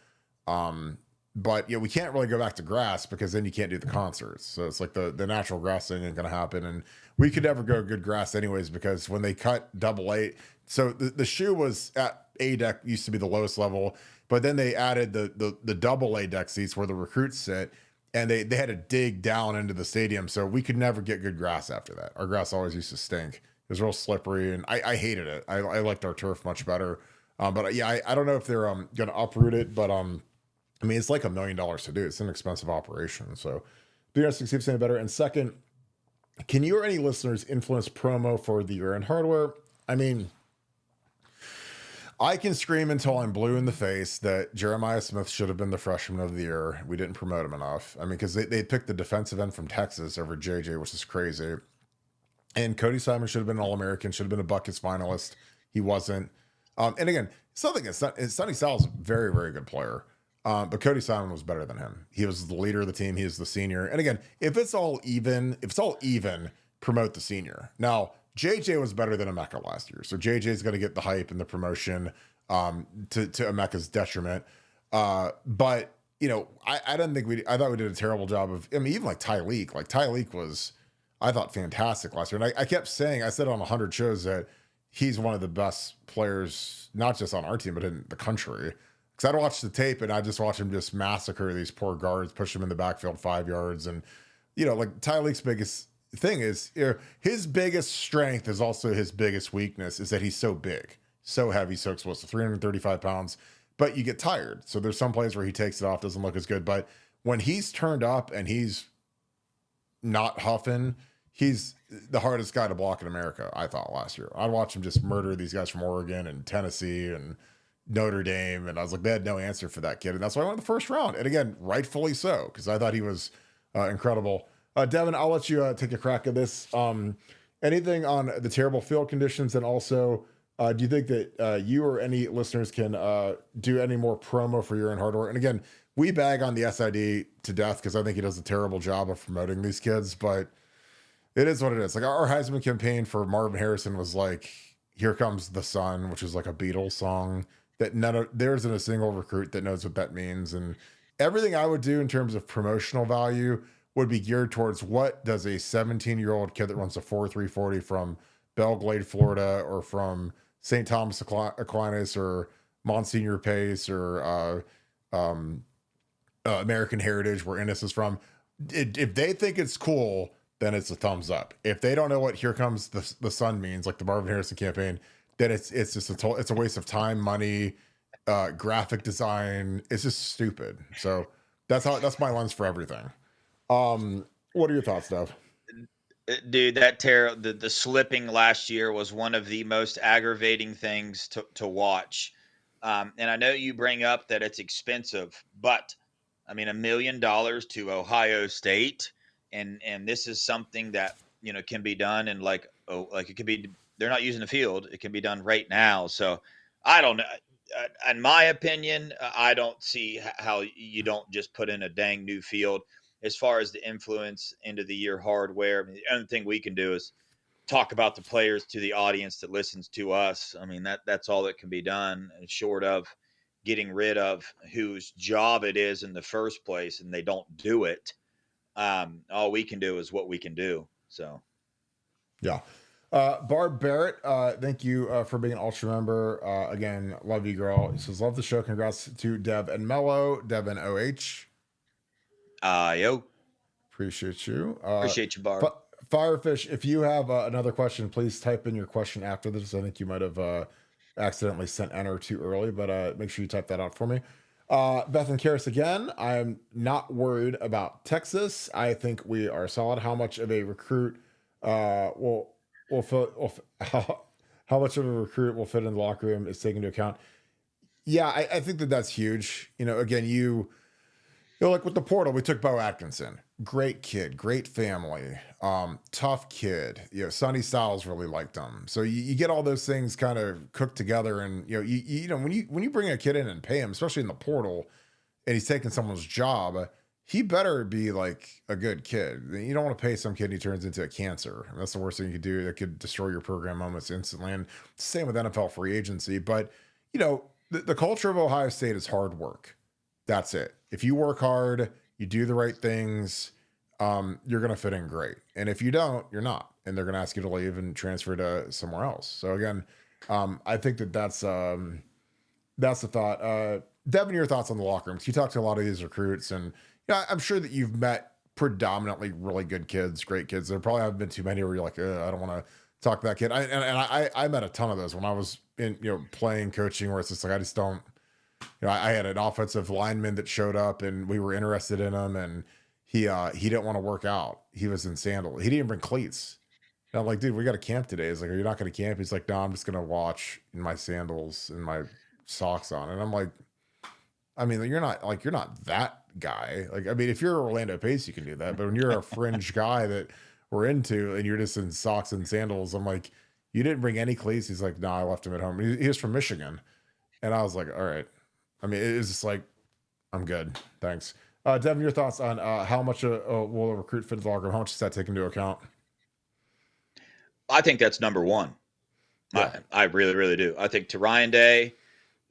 But we can't really go back to grass because then you can't do the concerts. So it's like the natural grass thing ain't going to happen. And we could never go good grass anyways, because when they cut double A, so the shoe was at A deck, used to be the lowest level, but then they added the double A deck seats where the recruits sit, and they had to dig down into the stadium. So we could never get good grass after that. Our grass always used to stink. It was real slippery, and I hated it. I liked our turf much better. But yeah, I don't know if they're going to uproot it, but I mean, it's like $1 million to do. It's an expensive operation. So be interesting to see if it's any better. And second, can you or any listeners influence promo for the year-end hardware? I mean, I can scream until I'm blue in the face that Jeremiah Smith should have been the freshman of the year. We didn't promote him enough. I mean, because they picked the defensive end from Texas over JJ, which is crazy. And Cody Simon should have been an All-American, should have been a Buckeyes finalist. He wasn't. And again, Sonny Sal's a very, very good player. But Cody Simon was better than him. He was the leader of the team. He is the senior. And again, if it's all even, promote the senior. Now, JJ was better than Emeka last year. So JJ is going to get the hype and the promotion to Emeka's detriment. But, I didn't think I thought we did a terrible job of, I mean, even like Tyleek. Like Tyleek was, I thought, fantastic last year. And I kept saying, I said on 100 shows that he's one of the best players, not just on our team, but in the country. Because I'd watch the tape and I just watch him just massacre these poor guards, push them in the backfield 5 yards. And, like Tyleek's thing is, his biggest strength is also his biggest weakness is that he's so big, so heavy, so explosive, 335 pounds, but you get tired. So there's some plays where he takes it off, doesn't look as good. But when he's turned up and he's not huffing, he's the hardest guy to block in America, I thought last year. I'd watch him just murder these guys from Oregon and Tennessee and Notre Dame. And I was like, they had no answer for that kid. And that's why I went the first round. And again, rightfully so, because I thought he was incredible. Devon, I'll let you take a crack at this. Anything on the terrible field conditions? And also, do you think that you or any listeners can do any more promo for Year in Hardware? And again, we bag on the SID to death because I think he does a terrible job of promoting these kids, but it is what it is. Like our Heisman campaign for Marvin Harrison was like, Here Comes the Sun, which is like a Beatles song that there isn't a single recruit that knows what that means. And everything I would do in terms of promotional value would be geared towards what does a 17-year-old kid that runs a 4.3 40 from Belglade, Florida, or from St. Thomas Aquinas or Monsignor Pace or American Heritage, where Ennis is from. If they think it's cool, then it's a thumbs up. If they don't know what Here Comes the Sun means, like the Marvin Harrison campaign, then it's just it's a waste of time, money, graphic design. It's just stupid. So that's my lens for everything. What are your thoughts, Dev? Dude, the slipping last year was one of the most aggravating things to watch. And I know you bring up that it's expensive, but I mean, $1 million to Ohio State, and this is something that can be done in like it could be. They're not using the field; it can be done right now. So I don't know. In my opinion, I don't see how you don't just put in a dang new field. As far as the influence into the year hardware, I mean, the only thing we can do is talk about the players to the audience that listens to us. I mean, that's all that can be done, short of getting rid of whose job it is in the first place, and they don't do it. All we can do is what we can do. So, yeah. Barb Barrett, thank you for being an Ultra member. Again, love you, girl. He says, love the show. Congrats to Dev and Mello, Devin OH. Yo. Appreciate you. Appreciate you, Barb. Firefish, if you have another question, please type in your question after this. I think you might have accidentally sent enter too early, but make sure you type that out for me. Beth and Karis again. I'm not worried about Texas. I think we are solid. How much of a recruit how much of a recruit will fit in the locker room is taken into account. Yeah, I think that's huge. Again, like with the portal, we took Bo Atkinson. Great kid, great family, tough kid. Sonny Styles really liked him. So you get all those things kind of cooked together, and when you bring a kid in and pay him, especially in the portal, and he's taking someone's job, he better be like a good kid. You don't want to pay some kid and he turns into a cancer. That's the worst thing you could do. That could destroy your program almost instantly. And same with NFL free agency. But the culture of Ohio State is hard work. That's it. If you work hard, you do the right things, you're going to fit in great. And if you don't, you're not. And they're going to ask you to leave and transfer to somewhere else. So again, I think that's the thought. Devin, your thoughts on the locker rooms. You talk to a lot of these recruits, and I'm sure that you've met predominantly really good kids, great kids. There probably haven't been too many where you're like, I don't want to talk to that kid. I met a ton of those when I was in, playing, coaching, where it's just like, I just don't, I had an offensive lineman that showed up and we were interested in him, and he didn't want to work out. He was in sandals. He didn't even bring cleats. And I'm like, dude, we got a camp today. He's like, are you not going to camp? He's like, no, I'm just going to watch in my sandals and my socks on. And I'm like, I mean, you're not that guy. Like, I mean, if you're Orlando Pace, you can do that. But when you're a fringe guy that we're into and you're just in socks and sandals, I'm like, you didn't bring any cleats. He's like, no, I left him at home. He was from Michigan. And I was like, all right. I mean, it was just like, I'm good. Thanks. Devin, your thoughts on how much will a recruit fit the locker room? How much does that take into account? I think that's number one. Yeah. I really, really do. I think to Ryan Day,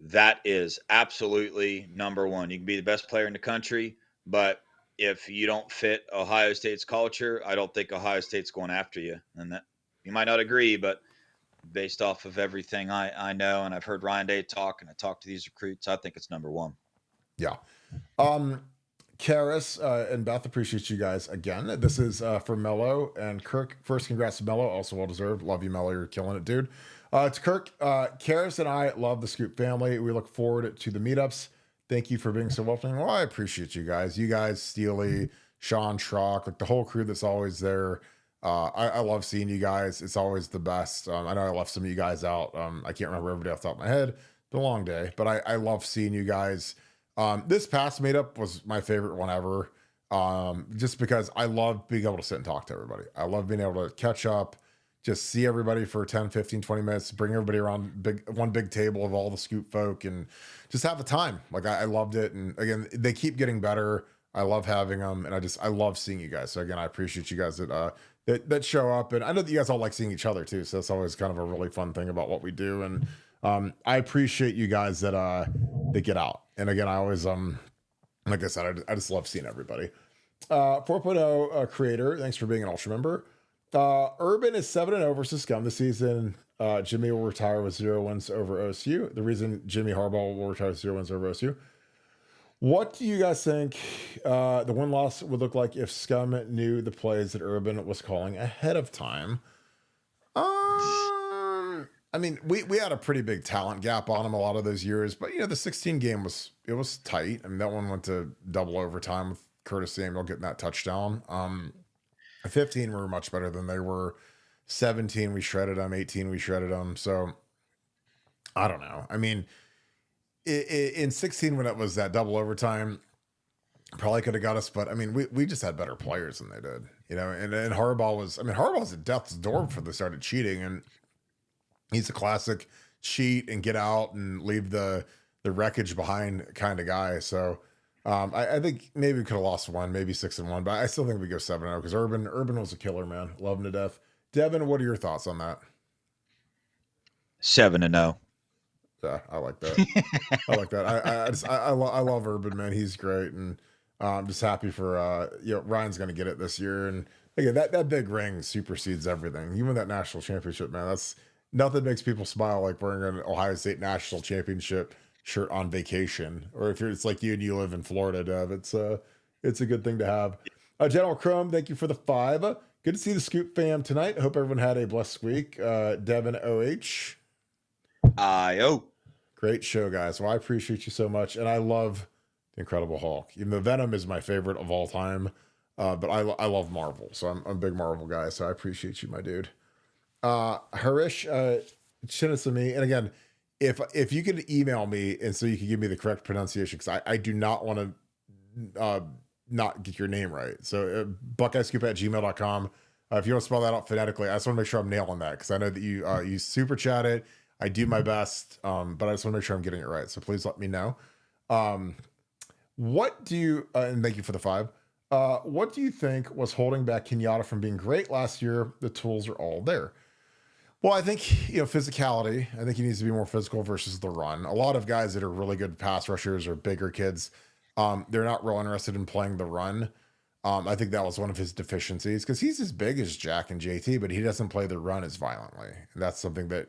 that is absolutely number one. You can be the best player in the country, but if you don't fit Ohio State's culture, I don't think Ohio State's going after you. And that you might not agree, but based off of everything I know, and I've heard Ryan Day talk, and I talk to these recruits, I think it's number one. Yeah. Karis and Beth, appreciate you guys again. This is for Mello and Kirk. First, congrats to Mello, also well deserved. Love you, Mello. You're killing it, dude. To Kirk, Karis and I love the Scoop family. We look forward to the meetups. Thank you for being so welcoming. Well, I appreciate you guys. You guys, Steely, Sean, Schrock, like the whole crew that's always there. I love seeing you guys. It's always the best. I know I left some of you guys out. I can't remember everybody off the top of my head. It's a long day, but I love seeing you guys. This past meetup was my favorite one ever. Just because I love being able to sit and talk to everybody. I love being able to catch up, just see everybody for 10, 15, 20 minutes, bring everybody around one big table of all the Scoop folk and just have a time. Like I loved it. And again, they keep getting better. I love having them. And I love seeing you guys. So again, I appreciate you guys that show up. And I know that you guys all like seeing each other too. So that's always kind of a really fun thing about what we do. And I appreciate you guys that get out. And again, I always like I said, I just love seeing everybody. 4.0 creator, thanks for being an Ultra member. Urban is 7-0 versus Scum this season. Jimmy will retire with 0 wins over OSU. The reason Jimmy Harbaugh will retire with 0 wins over OSU. What do you guys think the win-loss would look like if Scum knew the plays that Urban was calling ahead of time? I mean, we had a pretty big talent gap on him a lot of those years, but the 16 game was tight. I mean, that one went to double overtime with Curtis Samuel getting that touchdown. 15 were much better than they were. 17 we shredded them. 18 we shredded them. So I don't know. I mean, in 16 when it was that double overtime, probably could have got us, but I mean, we just had better players than they did. And Harbaugh's at death's door before they started cheating, and he's a classic cheat and get out and leave the wreckage behind kind of guy. So I think maybe we could have lost one, maybe 6-1, but I still think we go 7-0 because Urban was a killer, man. Love him to death. Devon, what are your thoughts on that? 7-0. Yeah, I like that. I like that. I love Urban, man. He's great, and I'm just happy for Ryan's going to get it this year. And again, that big ring supersedes everything. Even that national championship, man. That's nothing makes people smile like wearing an Ohio State national championship shirt on vacation, or if it's like you and you live in Florida, Dev. It's a good thing to have. General Chrome, thank you for the 5. Good to see the Scoop fam tonight. I hope everyone had a blessed week. Devin OH. IO. Great show, guys. Well, I appreciate you so much. And I love the Incredible Hulk. Even though Venom is my favorite of all time. But I love Marvel. So I'm a big Marvel guy. So I appreciate you, my dude. Harish, Chinisami. And again, if you could email me and so you can give me the correct pronunciation, because I do not want to not get your name right. So buckeyescoop@gmail.com. If you want to spell that out phonetically, I just want to make sure I'm nailing that, because I know that you super chat it. I do my best, but I just want to make sure I'm getting it right. So please let me know. What do you, and thank you for the 5. What do you think was holding back Kenyatta from being great last year? The tools are all there. Well, I think, physicality. I think he needs to be more physical versus the run. A lot of guys that are really good pass rushers or bigger kids, they're not real interested in playing the run. I think that was one of his deficiencies, because he's as big as Jack and JT, but he doesn't play the run as violently. And that's something that,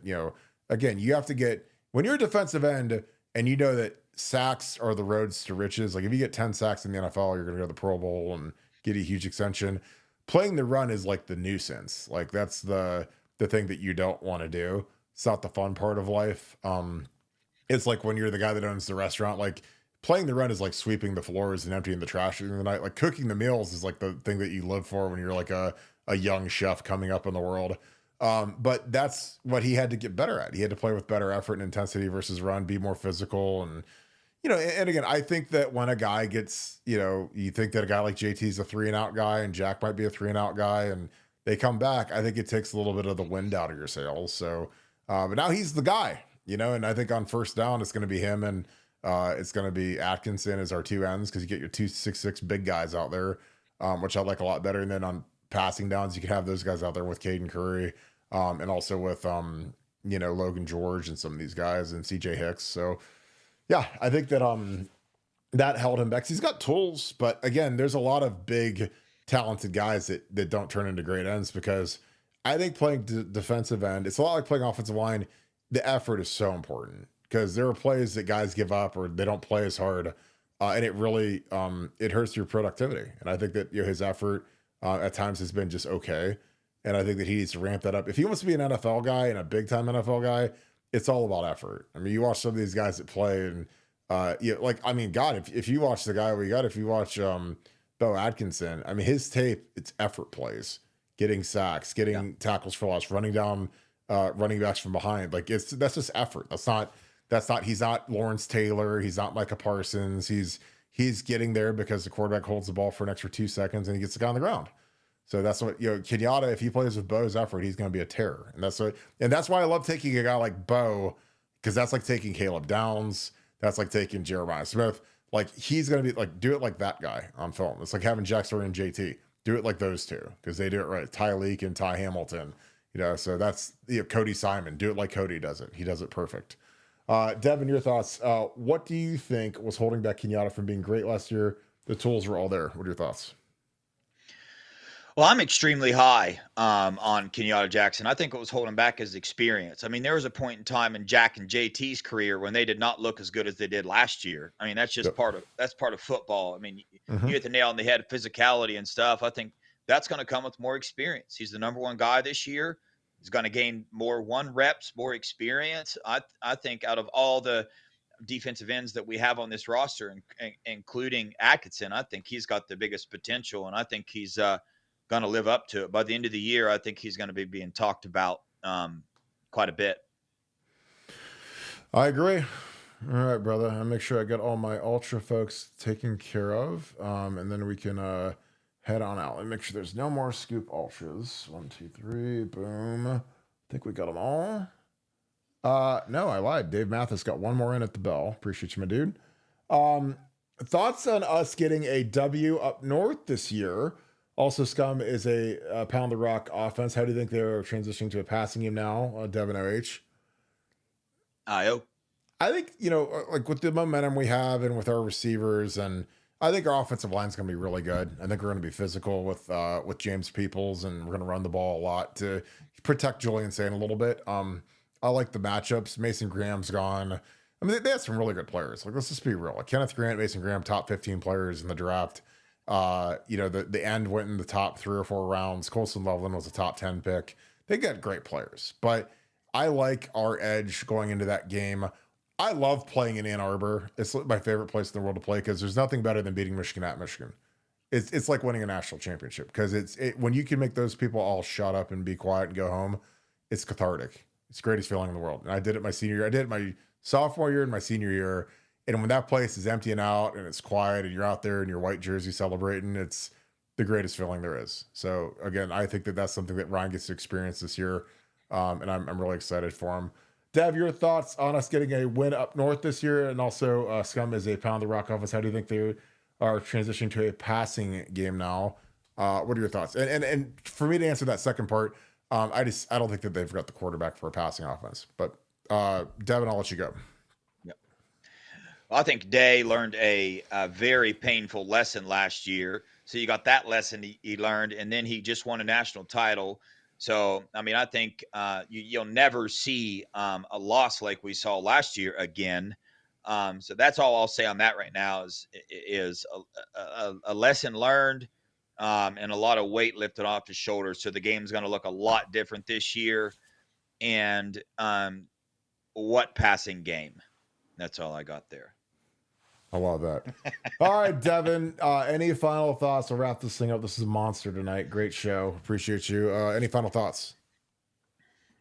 again, you have to get, when you're a defensive end and you know that sacks are the roads to riches. Like if you get 10 sacks in the NFL, you're going to go to the Pro Bowl and get a huge extension. Playing the run is like the nuisance. Like that's the thing that you don't want to do. It's not the fun part of life. It's like when you're the guy that owns the restaurant, like playing the run is like sweeping the floors and emptying the trash in the night. Like cooking the meals is like the thing that you live for when you're like a young chef coming up in the world. But that's what he had to get better at. He had to play with better effort and intensity versus run, be more physical. And, and again, I think that when a guy gets, you think that a guy like JT's a 3-and-out guy and Jack might be a 3-and-out guy and they come back, I think it takes a little bit of the wind out of your sails. So, but now he's the guy, and I think on first down, it's going to be him and it's going to be Atkinson as our 2 ends, because you get your 2-6-6 big guys out there, which I like a lot better. And then on passing downs, you can have those guys out there with Caden Curry, and also with Logan George and some of these guys and CJ Hicks. So yeah, I think that that held him back. He's got tools, but again, there's a lot of big talented guys that don't turn into great ends, because I think playing defensive end, it's a lot like playing offensive line. The effort is so important, because there are plays that guys give up or they don't play as hard. and it really it hurts your productivity. And I think that his effort at times has been just okay. And I think that he needs to ramp that up. If he wants to be an NFL guy and a big time NFL guy, it's all about effort. I mean, you watch some of these guys that play, and God, if you watch the guy we got, if you watch Bo Atkinson, I mean, his tape, it's effort plays, getting sacks, getting tackles for loss, running down running backs from behind. Like that's just effort. He's not Lawrence Taylor. He's not Micah Parsons. He's getting there because the quarterback holds the ball for an extra 2 seconds and he gets the guy on the ground. So that's what, Kenyatta, if he plays with Bo's effort, he's going to be a terror. And that's why I love taking a guy like Bo, because that's like taking Caleb Downs. That's like taking Jeremiah Smith. Like he's going to be like, do it like that guy on film. It's like having Jackson and JT. Do it like those two, because they do it right. Ty Leak and Ty Hamilton, so that's, Cody Simon. Do it like Cody does it. He does it perfect. Devin, your thoughts. What do you think was holding back Kenyatta from being great last year? The tools were all there. What are your thoughts? Well, I'm extremely high on Kenyatta Jackson. I think what was holding back is experience. I mean, there was a point in time in Jack and JT's career when they did not look as good as they did last year. I mean, that's just part of football. I mean, you hit the nail on the head, physicality and stuff. I think that's going to come with more experience. He's the number one guy this year. He's going to gain more reps, more experience. I think out of all the defensive ends that we have on this roster, including Atkinson, I think he's got the biggest potential, and I think he's going to live up to it. By the end of the year, I think he's going to be being talked about quite a bit. I agree. All right, brother. I'll make sure I got all my Ultra folks taken care of, and then we can head on out. Let me make sure there's no more Scoop Ultras. 1, 2, 3, boom. I think we got them all. No, I lied. Dave Mathis got one more in at the bell. Appreciate you, my dude. Thoughts on us getting a W up north this year? Also, Scum is a pound the rock offense. How do you think they're transitioning to a passing game now, Devin OH? I think, like with the momentum we have and with our receivers, and I think our offensive line is going to be really good. I think we're going to be physical with James Peoples, and we're going to run the ball a lot to protect Julian Sane a little bit. I like the matchups. Mason Graham's gone. I mean, they have some really good players. Like, let's just be real. Like Kenneth Grant, Mason Graham, top 15 players in the draft. The end went in the top 3 or 4 rounds. Colson Loveland was a top 10 pick. They got great players, but I like our edge going into that game. I love playing in Ann Arbor. It's my favorite place in the world to play, because there's nothing better than beating Michigan at Michigan. It's like winning a national championship, because when you can make those people all shut up and be quiet and go home, it's cathartic. It's the greatest feeling in the world. And I did it my senior year. I did it my sophomore year and my senior year. And when that place is emptying out and it's quiet and you're out there in your white jersey celebrating, it's the greatest feeling there is. So again, I think that that's something that Ryan gets to experience this year. And I'm really excited for him. Dev, your thoughts on us getting a win up north this year? And also Scum is a pound the rock offense. How do you think they are transitioning to a passing game now? What are your thoughts? And for me to answer that second part, I don't think that they've got the quarterback for a passing offense, but Devin, I'll let you go. I think Day learned a very painful lesson last year. So you got that lesson he learned, and then he just won a national title. So, I mean, I think you'll never see a loss like we saw last year again. So that's all I'll say on that right now is a lesson learned and a lot of weight lifted off his shoulders. So the game's going to look a lot different this year. And what passing game? That's all I got there. I love that. All right, Devin, any final thoughts? I'll wrap this thing up. This is a monster tonight. Great show. Appreciate you. Any final thoughts?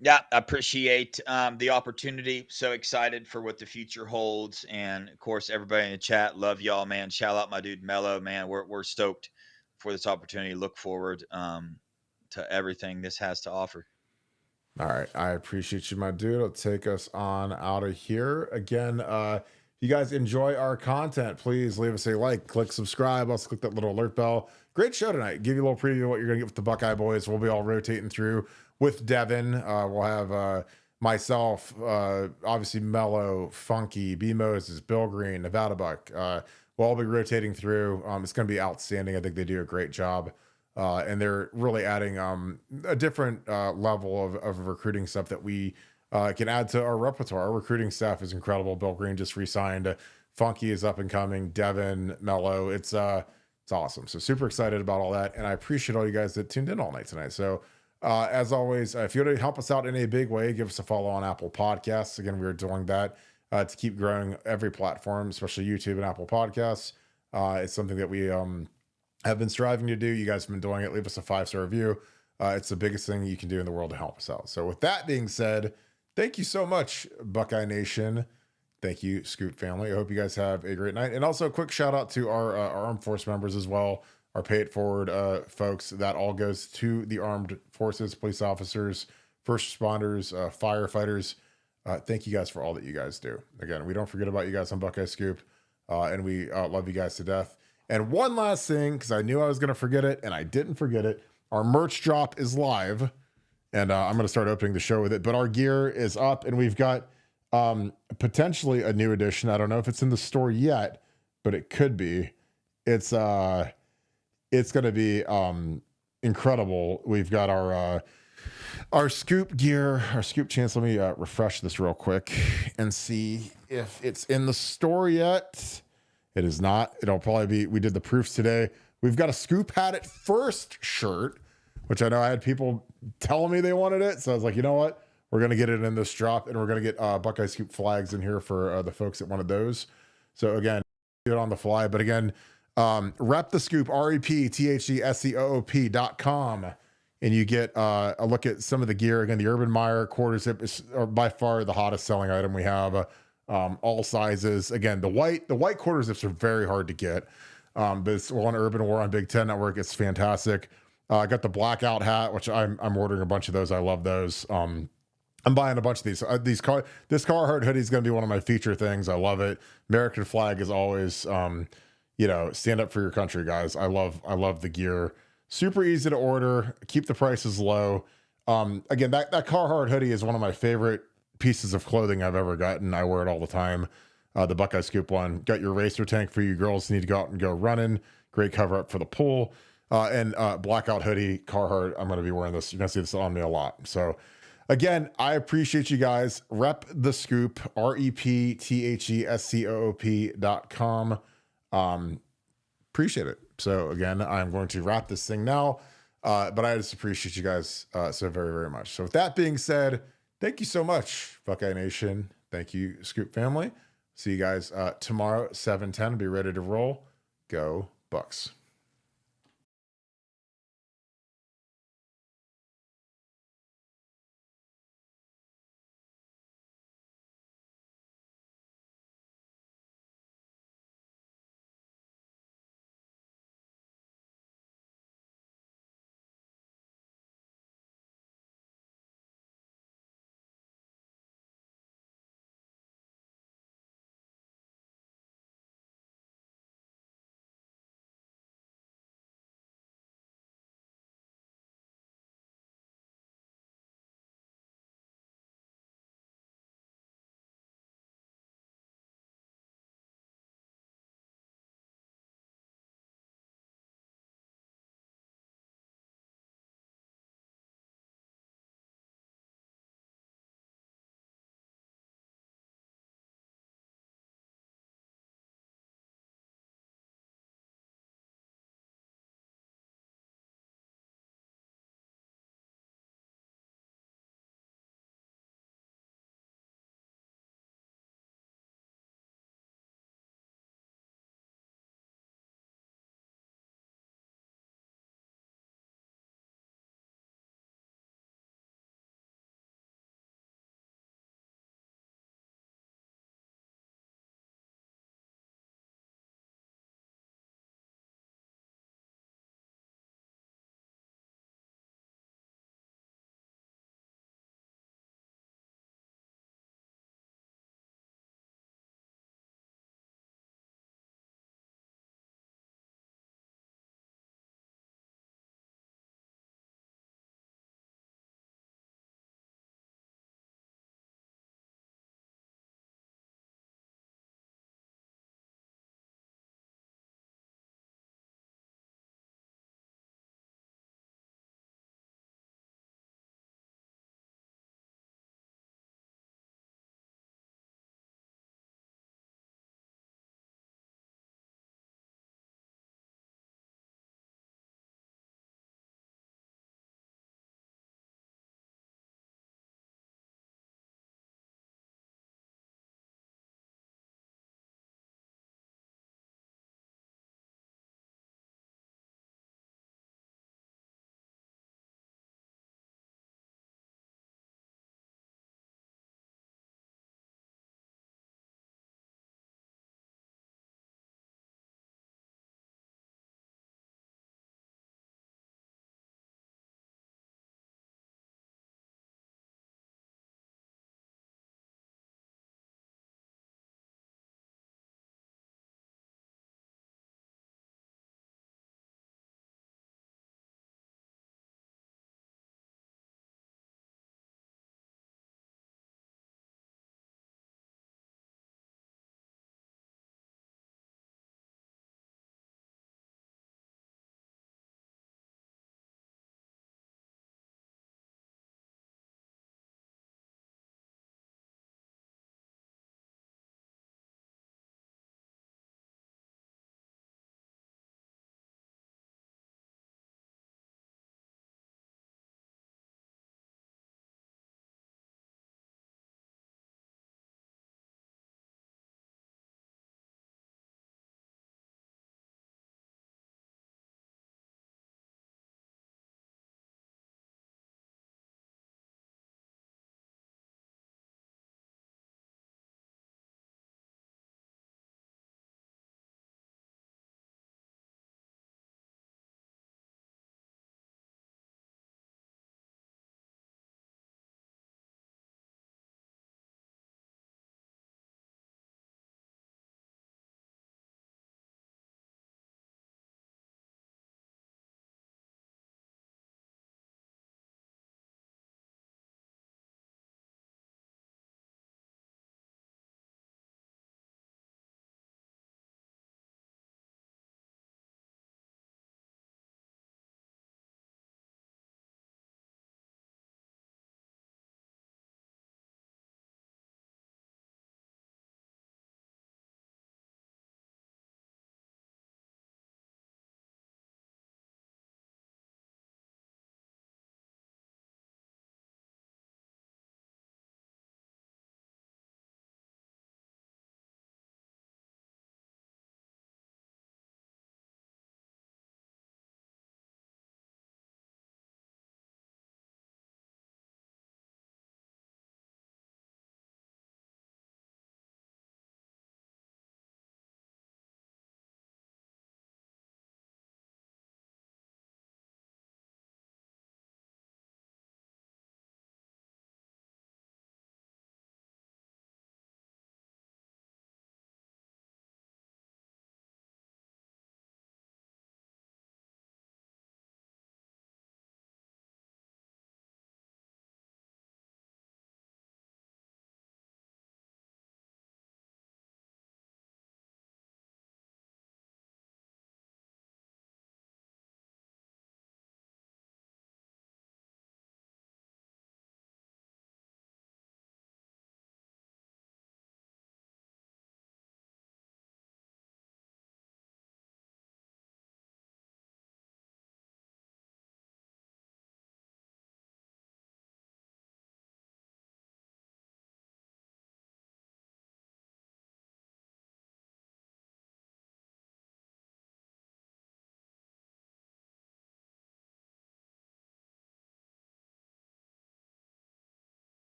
Yeah, I appreciate the opportunity. So excited for what the future holds. And, of course, everybody in the chat, love y'all, man. Shout out my dude Mello, man. We're stoked for this opportunity. Look forward to everything this has to offer. All right. I appreciate you, my dude. It'll take us on out of here. Again, if you guys enjoy our content, please leave us a like, click subscribe. Also click that little alert bell. Great show tonight. Give you a little preview of what you're going to get with the Buckeye boys. We'll be all rotating through with Devin. We'll have myself, obviously Mello, Funky, B Moses, Bill Greene, Nevadabuck. We'll all be rotating through. It's going to be outstanding. I think they do a great job. And they're really adding a different level of recruiting stuff that we can add to our repertoire. Our recruiting staff is incredible. Bill Greene just re-signed. Funky is up and coming. Devon, Mello. It's awesome. So super excited about all that. And I appreciate all you guys that tuned in all night tonight. So as always, if you want to help us out in a big way, give us a follow on Apple Podcasts. Again, we are doing that to keep growing every platform, especially YouTube and Apple Podcasts. It's something that we have been striving to do. You guys have been doing it. Leave us a 5-star review. It's the biggest thing you can do in the world to help us out. So with that being said, thank you so much, Buckeye Nation. Thank you, Scoop family. I hope you guys have a great night. And also a quick shout out to our armed force members as well, our pay it forward folks. That all goes to the armed forces, police officers, first responders, firefighters. Thank you guys for all that you guys do. Again, we don't forget about you guys on Buckeye Scoop, and we love you guys to death. And one last thing, because I knew I was going to forget it, and I didn't forget it. Our merch drop is live, and I'm going to start opening the show with it. But our gear is up, and we've got potentially a new edition. I don't know if it's in the store yet, but it could be. It's going to be incredible. We've got our Scoop gear, our Scoop chance. Let me refresh this real quick and see if it's in the store yet. It is not. It'll probably be. We did the proofs today. We've got a Scoop Had It First shirt, which I know I had people telling me they wanted it. So I was like, you know what? We're going to get it in this drop, and we're going to get Buckeye Scoop flags in here for the folks that wanted those. So again, do it on the fly. But again, rep the Scoop, REPTHESCOOP.com, and you get a look at some of the gear. Again, the Urban Meyer quarter zip is by far the hottest selling item we have. All sizes. Again, the white quarter zips are very hard to get. But it's on Urban War on Big Ten Network. It's fantastic. I got the blackout hat, which I'm ordering a bunch of those. I love those. I'm buying a bunch of these. This Carhartt hoodie is going to be one of my feature things. I love it. American flag is always, stand up for your country, guys. I love the gear. Super easy to order. Keep the prices low. Again, that Carhartt hoodie is one of my favorite pieces of clothing I've ever gotten. I wear it all the time. The Buckeye Scoop one. Got your racer tank for you girls who need to go out and go running. Great cover up for the pool. And blackout hoodie, Carhartt. I'm going to be wearing this. You're going to see this on me a lot. So again, I appreciate you guys. Rep the Scoop, REPTHESCOOP.com. Appreciate it. So again, I'm going to wrap this thing now. But I just appreciate you guys so very, very much. So with that being said, thank you so much, Buckeye Nation. Thank you, Scoop family. See you guys tomorrow, 7:10. Be ready to roll. Go Bucks.